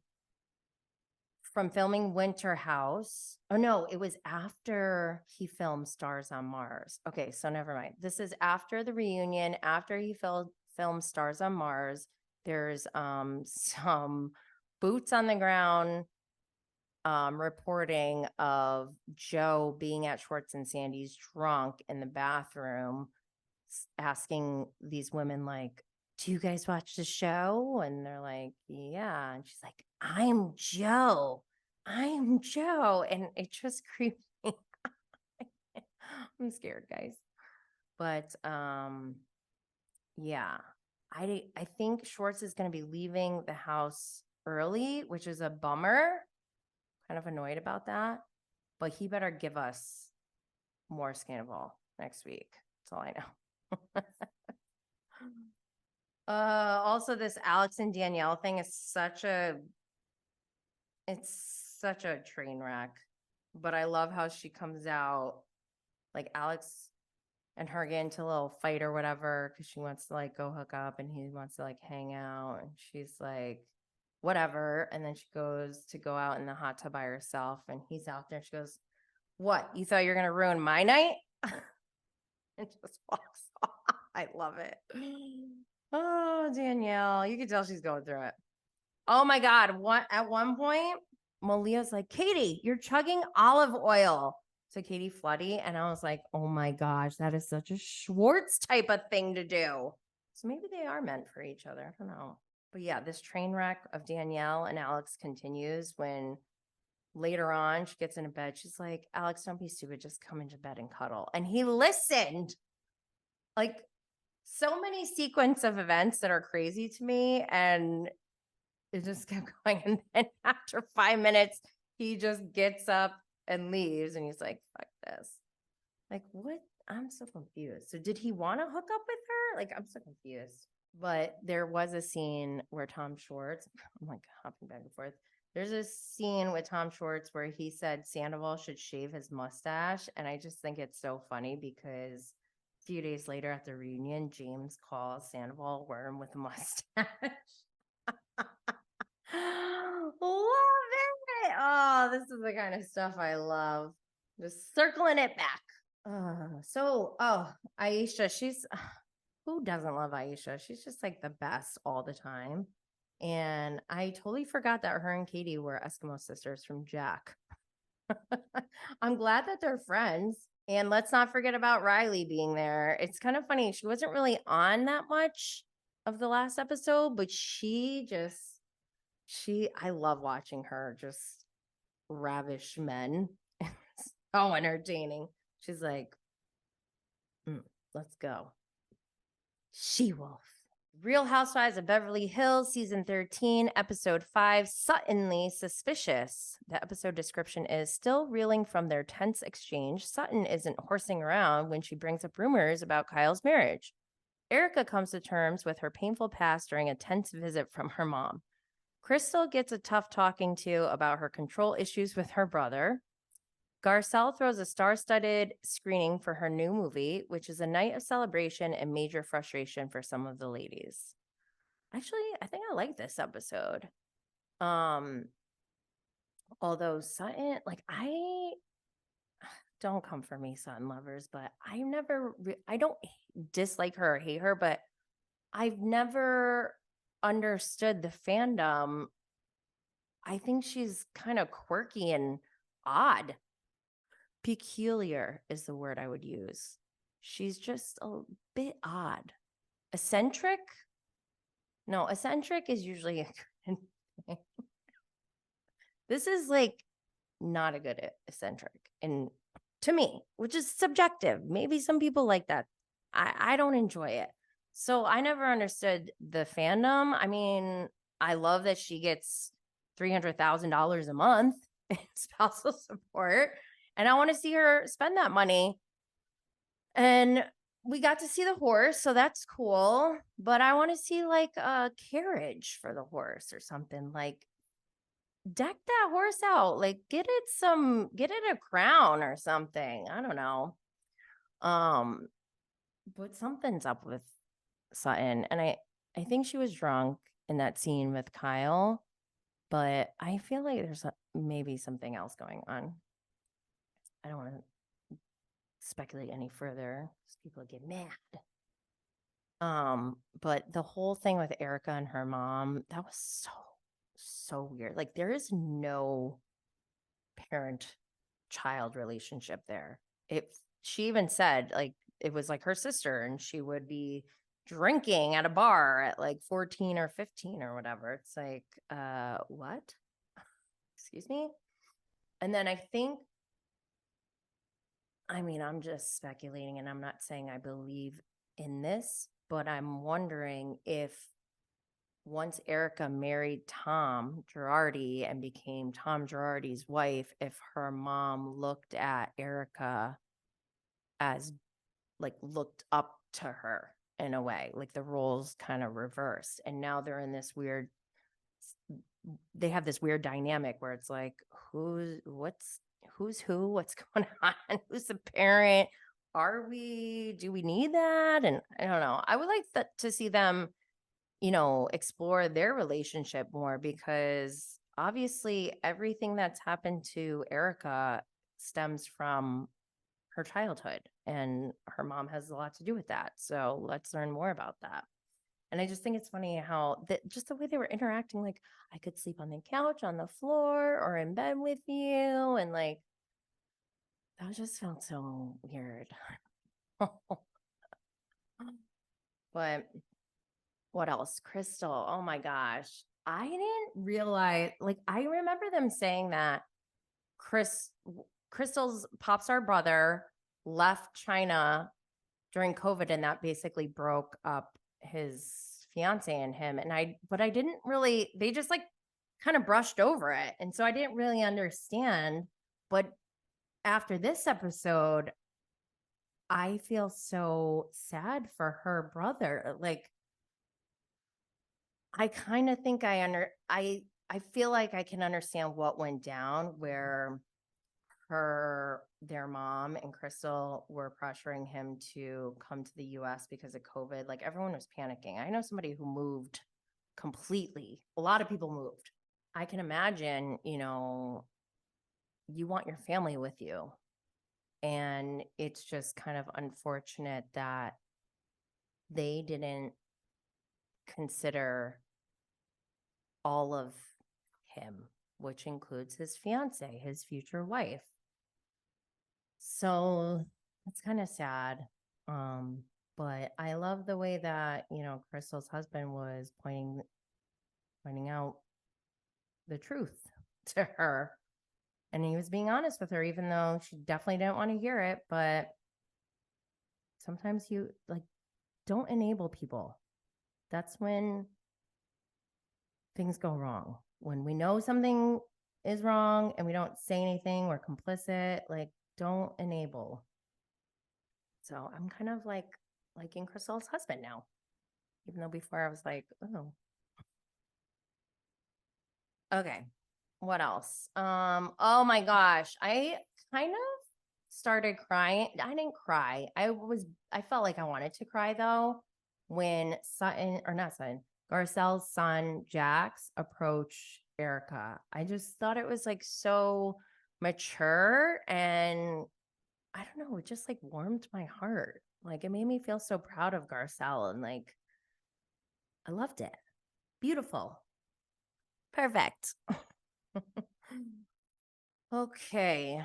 filming Winter House. Oh no, it was after he filmed Stars on Mars. Okay, so never mind. This is after the reunion, after he filmed Stars on Mars. There's some boots on the ground reporting of Joe being at Schwartz and Sandy's drunk in the bathroom, asking these women like, do you guys watch the show? And they're like, yeah. And she's like, I'm Joe. And it just creeped me. I'm scared, guys. But yeah, I think Schwartz is going to be leaving the house early, which is a bummer. Kind of annoyed about that. But he better give us more Scandival next week. That's all I know. Also, this Alex and Danielle thing is such a train wreck. But I love how she comes out, like Alex and her get into a little fight or whatever because she wants to like go hook up and he wants to like hang out. And she's like, whatever. And then she goes to go out in the hot tub by herself and he's out there. She goes, what? You thought you were going to ruin my night? And just walks off. I love it. Oh, Danielle, you can tell she's going through it. Oh my God. At one point, Malia's like, Katie, you're chugging olive oil to Katie Floody. And I was like, oh my gosh, that is such a Schwartz type of thing to do. So maybe they are meant for each other. I don't know. But yeah, this train wreck of Danielle and Alex continues when later on she gets into bed. She's like, Alex, don't be stupid. Just come into bed and cuddle. And he listened. Like, so many sequence of events that are crazy to me. And it just kept going. And then after 5 minutes, he just gets up and leaves. And he's like, fuck this. Like, what? I'm so confused. So did he want to hook up with her? Like, I'm so confused. But there was a scene where Tom Schwartz, I'm like hopping back and forth. There's a scene with Tom Schwartz where he said Sandoval should shave his mustache. And I just think it's so funny because a few days later at the reunion, James calls Sandoval worm with a mustache. Love it. Oh, this is the kind of stuff I love. Just circling it back. Aisha, she's who doesn't love Aisha? She's just like the best all the time. And I totally forgot that her and Katie were Eskimo sisters from Jack. I'm glad that they're friends. And let's not forget about Riley being there. It's kind of funny. She wasn't really on that much of the last episode, but I love watching her just ravish men. It's so entertaining. She's like, let's go. She-Wolf. Real Housewives of Beverly Hills, season 13, episode 5, Sutton-ly Suspicious. The episode description is still reeling from their tense exchange. Sutton isn't horsing around when she brings up rumors about Kyle's marriage. Erica comes to terms with her painful past during a tense visit from her mom. Crystal gets a tough talking to about her control issues with her brother. Garcelle throws a star-studded screening for her new movie, which is a night of celebration and major frustration for some of the ladies. Actually, I think I like this episode. Although Sutton, like, I don't come for me, Sutton lovers, but I don't dislike her or hate her, but I've never understood the fandom. I think she's kind of quirky and odd. Peculiar is the word I would use. She's just a bit odd. Eccentric? No, eccentric is usually a good thing. This is like not a good eccentric. And to me, which is subjective. Maybe some people like that. I don't enjoy it. So I never understood the fandom. I mean, I love that she gets $300,000 a month in spousal support. And I want to see her spend that money. And we got to see the horse, so that's cool. But I want to see like a carriage for the horse or something. Like deck that horse out. Like get it a crown or something. I don't know. But something's up with Sutton. And I think she was drunk in that scene with Kyle. But I feel like there's maybe something else going on. I don't want to speculate any further because people get mad. But the whole thing with Erica and her mom, that was so weird. Like there is no parent-child relationship there. She even said like it was like her sister and she would be drinking at a bar at like 14 or 15 or whatever. It's like, what? Excuse me? And then I'm just speculating and I'm not saying I believe in this, but I'm wondering if once Erica married Tom Girardi and became Tom Girardi's wife, if her mom looked at Erica as like looked up to her in a way, like the roles kind of reversed. And now they're in this they have this weird dynamic where it's like, who's who, what's going on, who's the parent, do we need that? And I don't know. I would like to see them, explore their relationship more because obviously everything that's happened to Erica stems from her childhood and her mom has a lot to do with that. So let's learn more about that. And I just think it's funny how just the way they were interacting, like I could sleep on the couch, on the floor, or in bed with you. And like, that just felt so weird. But what else? Crystal. Oh my gosh. I didn't realize, like, I remember them saying that Crystal's pop star brother left China during COVID and that basically broke up his fiance and him. But I didn't really, they just like kind of brushed over it. And so I didn't really understand. But after this episode, I feel so sad for her brother. Like, I kind of think I feel like I can understand what went down where their mom and Crystal were pressuring him to come to the US because of COVID. Like everyone was panicking. I know somebody who moved completely. A lot of people moved. I can imagine, you want your family with you. And it's just kind of unfortunate that they didn't consider all of him, which includes his fiance, his future wife. So it's kind of sad. But I love the way that, Crystal's husband was pointing out the truth to her. And he was being honest with her, even though she definitely didn't want to hear it. But sometimes you don't enable people. That's when things go wrong. When we know something is wrong and we don't say anything, we're complicit, don't enable. So I'm kind of liking Crystal's husband now, even though before I was like, oh. Okay. What else? Oh my gosh. I kind of started crying. I didn't cry. I felt like I wanted to cry though when Garcelle's son Jax approached Erica. I just thought it was so mature and I don't know, it just warmed my heart. It made me feel so proud of Garcelle and I loved it. Beautiful. Perfect. Okay.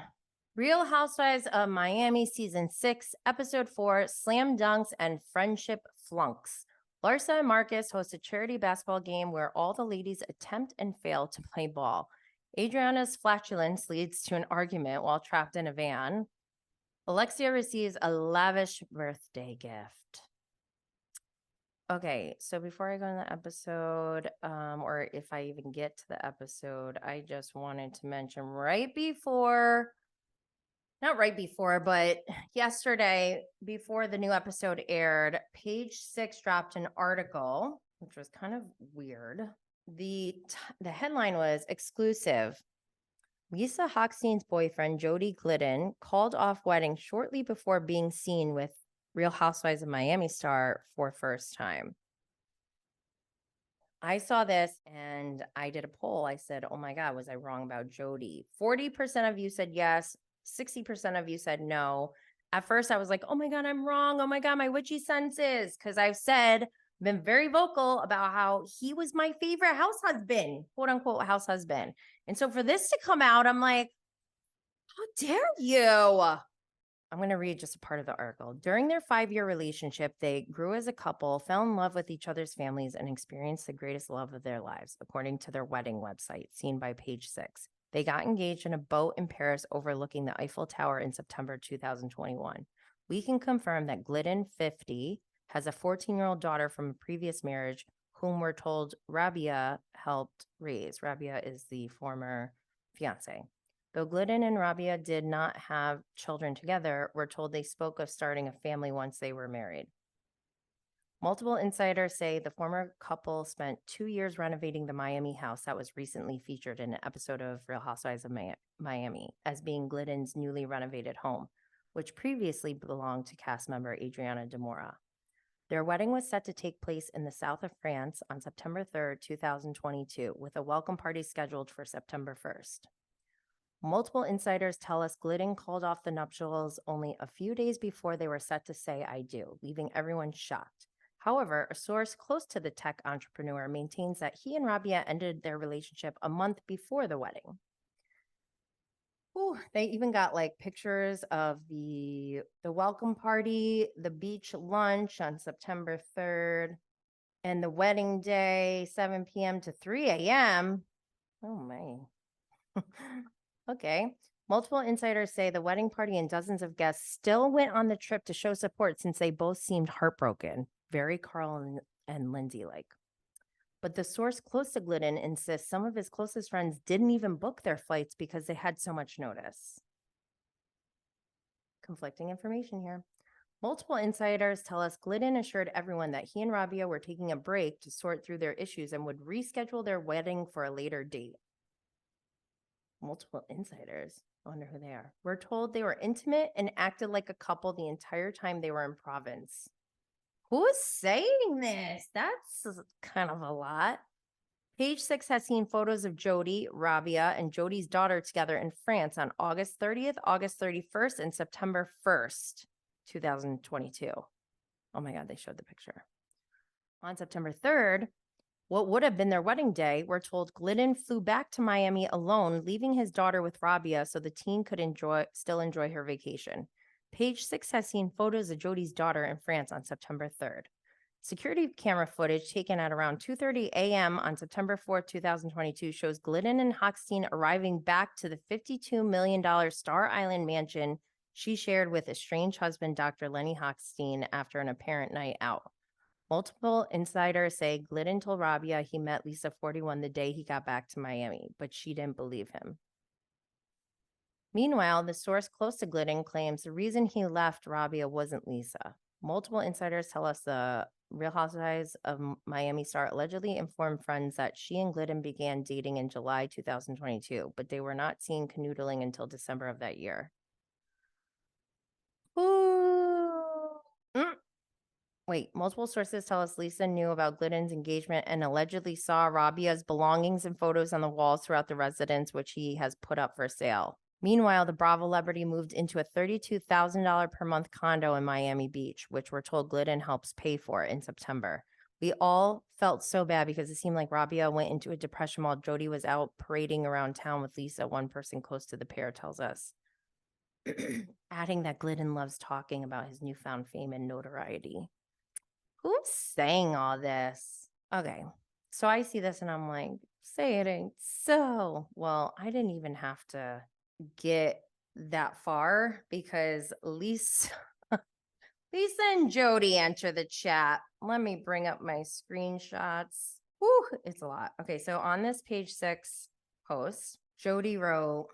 Real Housewives of Miami season 6, episode 4, Slam Dunks and Friendship Flunks. Larsa and Marcus host a charity basketball game where all the ladies attempt and fail to play ball. Adriana's flatulence leads to an argument while trapped in a van. Alexia receives a lavish birthday gift. Okay, so before I go in the episode, or if I even get to the episode, I just wanted to mention not right before, but yesterday, before the new episode aired, Page 6 dropped an article, which was kind of weird. The headline was exclusive. Lisa Hochstein's boyfriend, Jody Glidden, called off wedding shortly before being seen with Real Housewives of Miami star for first time. I saw this and I did a poll. I said, oh my God, was I wrong about Jody? 40% of you said yes. 60% of you said no. At first I was like, oh my God, I'm wrong. Oh my God, my witchy senses. Because I've been very vocal about how he was my favorite house husband, quote unquote house husband. And so for this to come out, I'm like, how dare you? I'm going to read just a part of the article. During their 5-year relationship, they grew as a couple, fell in love with each other's families, and experienced the greatest love of their lives, according to their wedding website, seen by Page 6. They got engaged in a boat in Paris overlooking the Eiffel Tower in September 2021. We can confirm that Glidden, 50, has a 14-year-old daughter from a previous marriage, whom we're told Rabia helped raise. Rabia is the former fiance. Though Glidden and Rabia did not have children together, we're told they spoke of starting a family once they were married. Multiple insiders say the former couple spent 2 years renovating the Miami house that was recently featured in an episode of Real Housewives of Miami as being Glidden's newly renovated home, which previously belonged to cast member Adriana Demora. Their wedding was set to take place in the south of France on September 3rd, 2022, with a welcome party scheduled for September 1st. Multiple insiders tell us Glidden called off the nuptials only a few days before they were set to say I do, leaving everyone shocked. However, a source close to the tech entrepreneur maintains that he and Rabia ended their relationship a month before the wedding. Ooh, they even got like pictures of the welcome party, the beach lunch on September 3rd, and the wedding day, 7 p.m. to 3 a.m. Oh, my. Okay. Multiple insiders say the wedding party and dozens of guests still went on the trip to show support since they both seemed heartbroken. Very Carl and Lindsay like. But the source close to Glidden insists some of his closest friends didn't even book their flights because they had so much notice. Conflicting information here. Multiple insiders tell us Glidden assured everyone that he and Rabia were taking a break to sort through their issues and would reschedule their wedding for a later date. Multiple insiders. I wonder who they are. We're told they were intimate and acted like a couple the entire time they were in Provence. Who is saying this? That's kind of a lot. Page 6 has seen photos of Jody, Rabia, and Jody's daughter together in France on August 30th, August 31st, and September 1st, 2022. Oh my God, they showed the picture. On September 3rd, what would have been their wedding day, we're told Glidden flew back to Miami alone, leaving his daughter with Rabia so the teen could still enjoy her vacation. Page 6 has seen photos of Jody's daughter in France on September 3rd. Security camera footage taken at around 2:30 a.m. on September 4th, 2022 shows Glidden and Hochstein arriving back to the $52 million Star Island mansion she shared with estranged husband Dr. Lenny Hochstein after an apparent night out. Multiple insiders say Glidden told Rabia he met Lisa 41 the day he got back to Miami, but she didn't believe him. Meanwhile, the source close to Glidden claims the reason he left Rabia wasn't Lisa. Multiple insiders tell us the Real Housewives of Miami star allegedly informed friends that she and Glidden began dating in July 2022, but they were not seen canoodling until December of that year. Wait, multiple sources tell us Lisa knew about Glidden's engagement and allegedly saw Rabia's belongings and photos on the walls throughout the residence, which he has put up for sale. Meanwhile, the Bravo celebrity moved into a $32,000 per month condo in Miami Beach, which we're told Glidden helps pay for in September. We all felt so bad because it seemed like Rabia went into a depression while Jody was out parading around town with Lisa, one person close to the pair tells us. Adding that Glidden loves talking about his newfound fame and notoriety. Who's saying all this? Okay, so I see this and I'm like, Say it ain't so. Well, I didn't even have to get that far because Lisa, Lisa and Jody enter the chat. Let me bring up my screenshots. Whew, it's a lot. Okay, so on this page 6 post, Jody wrote,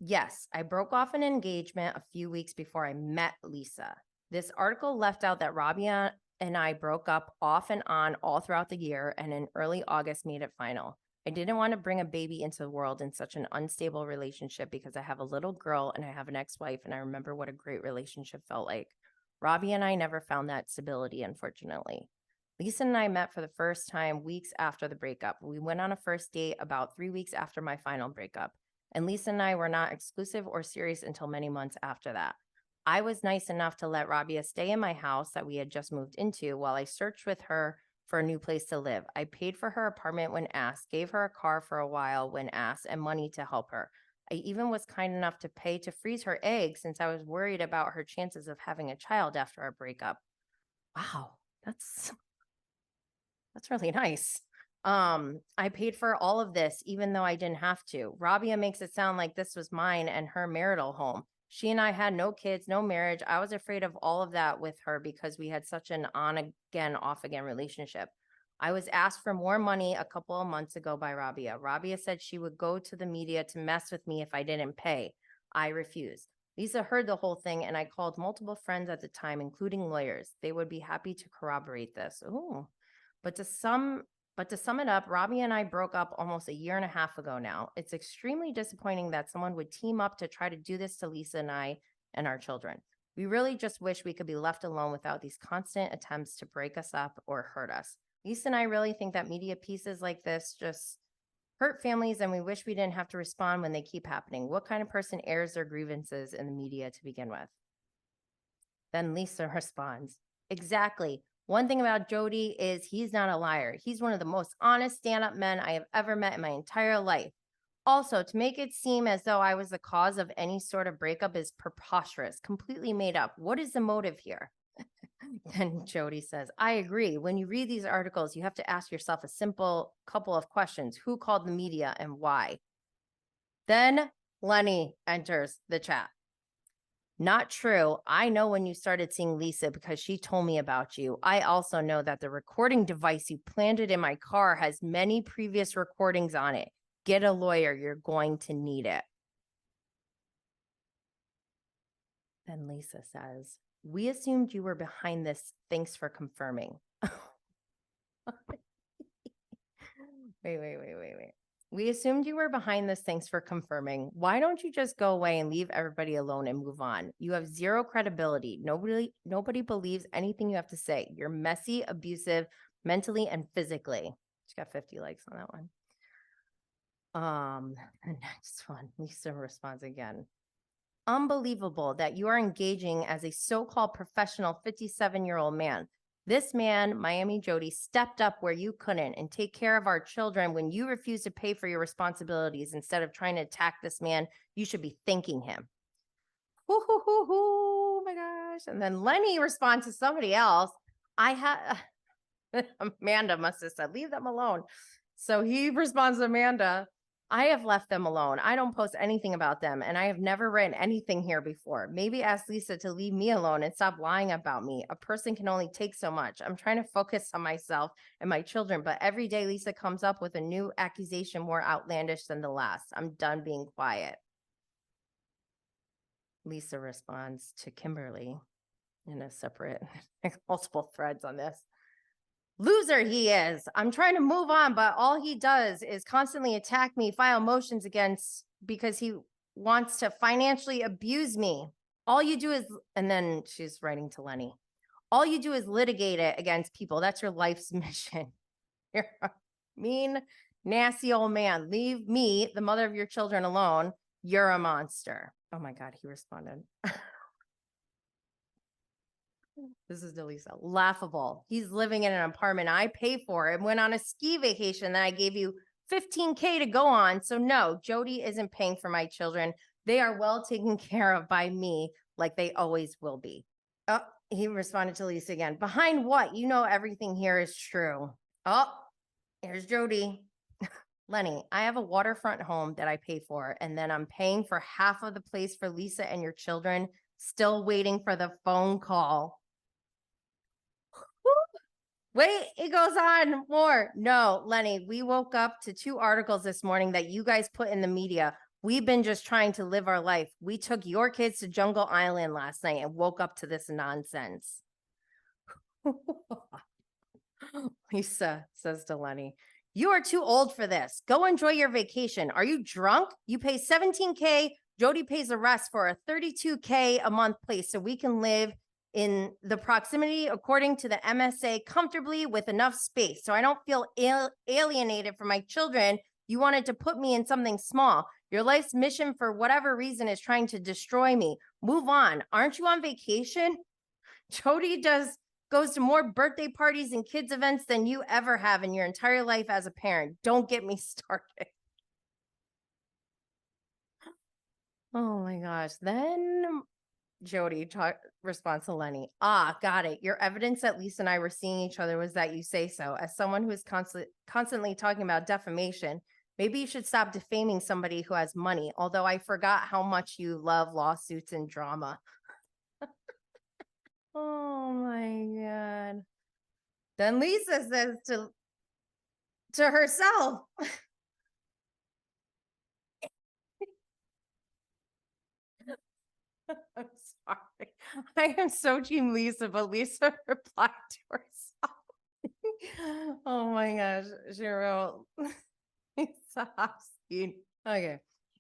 yes, I broke off an engagement a few weeks before I met Lisa. This article left out that Rabia and I broke up off and on all throughout the year, and in early August made it final. I didn't want to bring a baby into the world in such an unstable relationship because I have a little girl and I have an ex-wife, and I remember what a great relationship felt like. Robbie and I never found that stability, unfortunately. Lisa and I met for the first time weeks after the breakup. We went on a first date about 3 weeks after my final breakup, and Lisa and I were not exclusive or serious until many months after that. I was nice enough to let Rabia stay in my house that we had just moved into while I searched with her for a new place to live. I paid for her apartment when asked, gave her a car for a while when asked, and money to help her. I even was kind enough to pay to freeze her eggs since I was worried about her chances of having a child after our breakup. Wow, that's really nice. I paid for all of this, even though I didn't have to. Rabia makes it sound like this was mine and her marital home. She and I had no kids, no marriage. I was afraid of all of that with her because we had such an on again, off again relationship. I was asked for more money a couple of months ago by Rabia. Rabia said she would go to the media to mess with me if I didn't pay. I refused. Lisa heard the whole thing, and I called multiple friends at the time, including lawyers. They would be happy to corroborate this. Ooh. But to sum it up, Robbie and I broke up almost a year and a half ago now. It's extremely disappointing that someone would team up to try to do this to Lisa and I and our children. We really just wish we could be left alone without these constant attempts to break us up or hurt us. Lisa and I really think that media pieces like this just hurt families, and we wish we didn't have to respond when they keep happening. What kind of person airs their grievances in the media to begin with? Then Lisa responds, exactly. One thing about Jody is he's not a liar. He's one of the most honest stand-up men I have ever met in my entire life. Also, to make it seem as though I was the cause of any sort of breakup is preposterous, completely made up. What is the motive here? Then Jody says, I agree. When you read these articles, you have to ask yourself a simple couple of questions. Who called the media and why? Then Lenny enters the chat. Not true. I know when you started seeing Lisa because she told me about you. I also know that the recording device you planted in my car has many previous recordings on it. Get a lawyer. You're going to need it. Then Lisa says, we assumed you were behind this. Thanks for confirming. Wait. We assumed you were behind this. Thanks for confirming. Why don't you just go away and leave everybody alone and move on? You have zero credibility. Nobody believes anything you have to say. You're messy, abusive, mentally and physically. She got 50 likes on that one. The next one, Lisa responds again. Unbelievable that you are engaging as a so-called professional 57-year-old man. This man, Miami Jody, stepped up where you couldn't and take care of our children when you refused to pay for your responsibilities. Instead of trying to attack this man, you should be thanking him. Oh my gosh. And then Lenny responds to somebody else. Amanda must have said, leave them alone. So he responds to Amanda, I have left them alone. I don't post anything about them, and I have never written anything here before. Maybe ask Lisa to leave me alone and stop lying about me. A person can only take so much. I'm trying to focus on myself and my children, but every day Lisa comes up with a new accusation more outlandish than the last. I'm done being quiet. Lisa responds to Kimberly in a separate, multiple threads on this. Loser he is. I'm trying to move on, but all he does is constantly attack me, file motions against because he wants to financially abuse me. All you do is, and then she's writing to Lenny, all you do is litigate it against people. That's your life's mission. You're a mean, nasty old man. Leave me, the mother of your children, alone. You're a monster. Oh my God, he responded. This is Delisa. Laughable. He's living in an apartment I pay for and went on a ski vacation that I gave you $15K to go on. So no, Jody isn't paying for my children. They are well taken care of by me, like they always will be. Oh, he responded to Lisa again. Behind what? You know everything here is true. Oh, here's Jody. Lenny, I have a waterfront home that I pay for, and then I'm paying for half of the place for Lisa and your children, still waiting for the phone call. Wait, it goes on more. No, Lenny, we woke up to 2 articles this morning that you guys put in the media. We've been just trying to live our life. We took your kids to Jungle Island last night and woke up to this nonsense. Lisa says to Lenny, you are too old for this. Go enjoy your vacation. Are you drunk? You pay $17K. Jody pays the rest for a $32K a month place so we can live in the proximity according to the MSA comfortably with enough space. So I don't feel alienated from my children. You wanted to put me in something small. Your life's mission for whatever reason is trying to destroy me. Move on. Aren't you on vacation? Jody goes to more birthday parties and kids events than you ever have in your entire life as a parent. Don't get me started. Oh my gosh. Then Jody responds to Lenny. Got it. Your evidence that Lisa and I were seeing each other was that you say so. As someone who is constantly talking about defamation, maybe you should stop defaming somebody who has money. Although I forgot how much you love lawsuits and drama. Oh my God. Then Lisa says to herself, I'm sorry. I am so team Lisa, but Lisa replied to herself. Oh my gosh. She wrote, okay.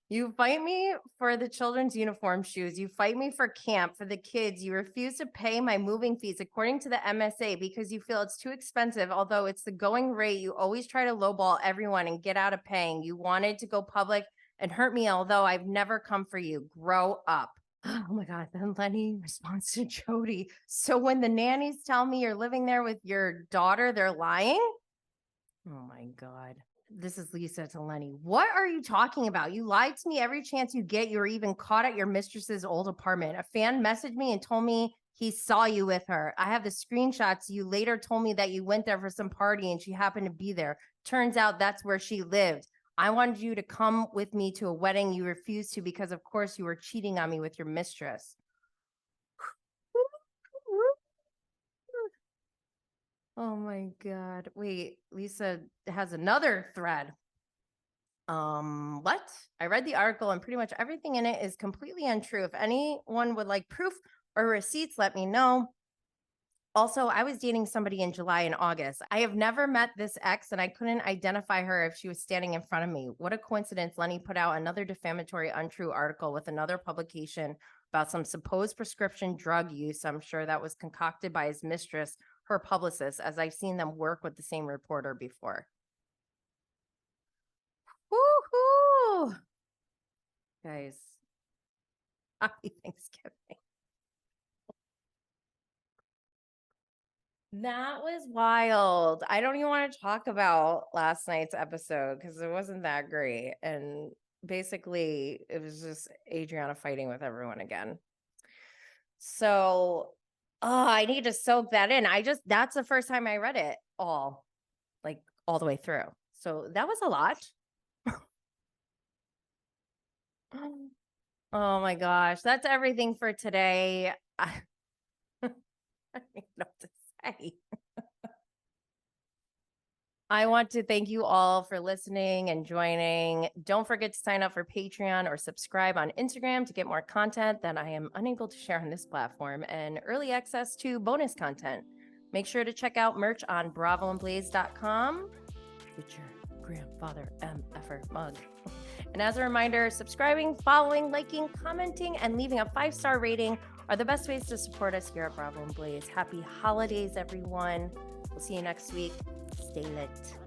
You fight me for the children's uniform shoes. You fight me for camp for the kids. You refuse to pay my moving fees according to the MSA because you feel it's too expensive. Although it's the going rate, you always try to lowball everyone and get out of paying. You wanted to go public and hurt me, although I've never come for you. Grow up. Oh my God. Then Lenny responds to Jody. So when the nannies tell me you're living there with your daughter, they're lying? Oh my God. This is Lisa to Lenny. What are you talking about? You lied to me every chance you get. You were even caught at your mistress's old apartment. A fan messaged me and told me he saw you with her. I have the screenshots. You later told me that you went there for some party and she happened to be there. Turns out that's where she lived. I wanted you to come with me to a wedding. You refused to because, of course, you were cheating on me with your mistress. Oh my God. Wait, Lisa has another thread. What? I read the article and pretty much everything in it is completely untrue. If anyone would like proof or receipts, let me know. Also, I was dating somebody in July and August. I have never met this ex and I couldn't identify her if she was standing in front of me. What a coincidence. Lenny put out another defamatory, untrue article with another publication about some supposed prescription drug use. I'm sure that was concocted by his mistress, her publicist, as I've seen them work with the same reporter before. Woohoo! Guys, happy Thanksgiving. That was wild. I don't even want to talk about last night's episode because it wasn't that great. And basically, it was just Adriana fighting with everyone again. So, I need to soak that in. That's the first time I read it all the way through. So that was a lot. Oh my gosh. That's everything for today. I don't know what to say. I want to thank you all for listening and joining. Don't forget to sign up for Patreon or subscribe on Instagram to get more content that I am unable to share on this platform and early access to bonus content. Make sure to check out merch on bravoandblaze.com. Get your grandfather MFer mug. And as a reminder, subscribing, following, liking, commenting, and leaving a 5-star rating are the best ways to support us here at Bravo and Blaze. Happy holidays, everyone. We'll see you next week. Stay lit.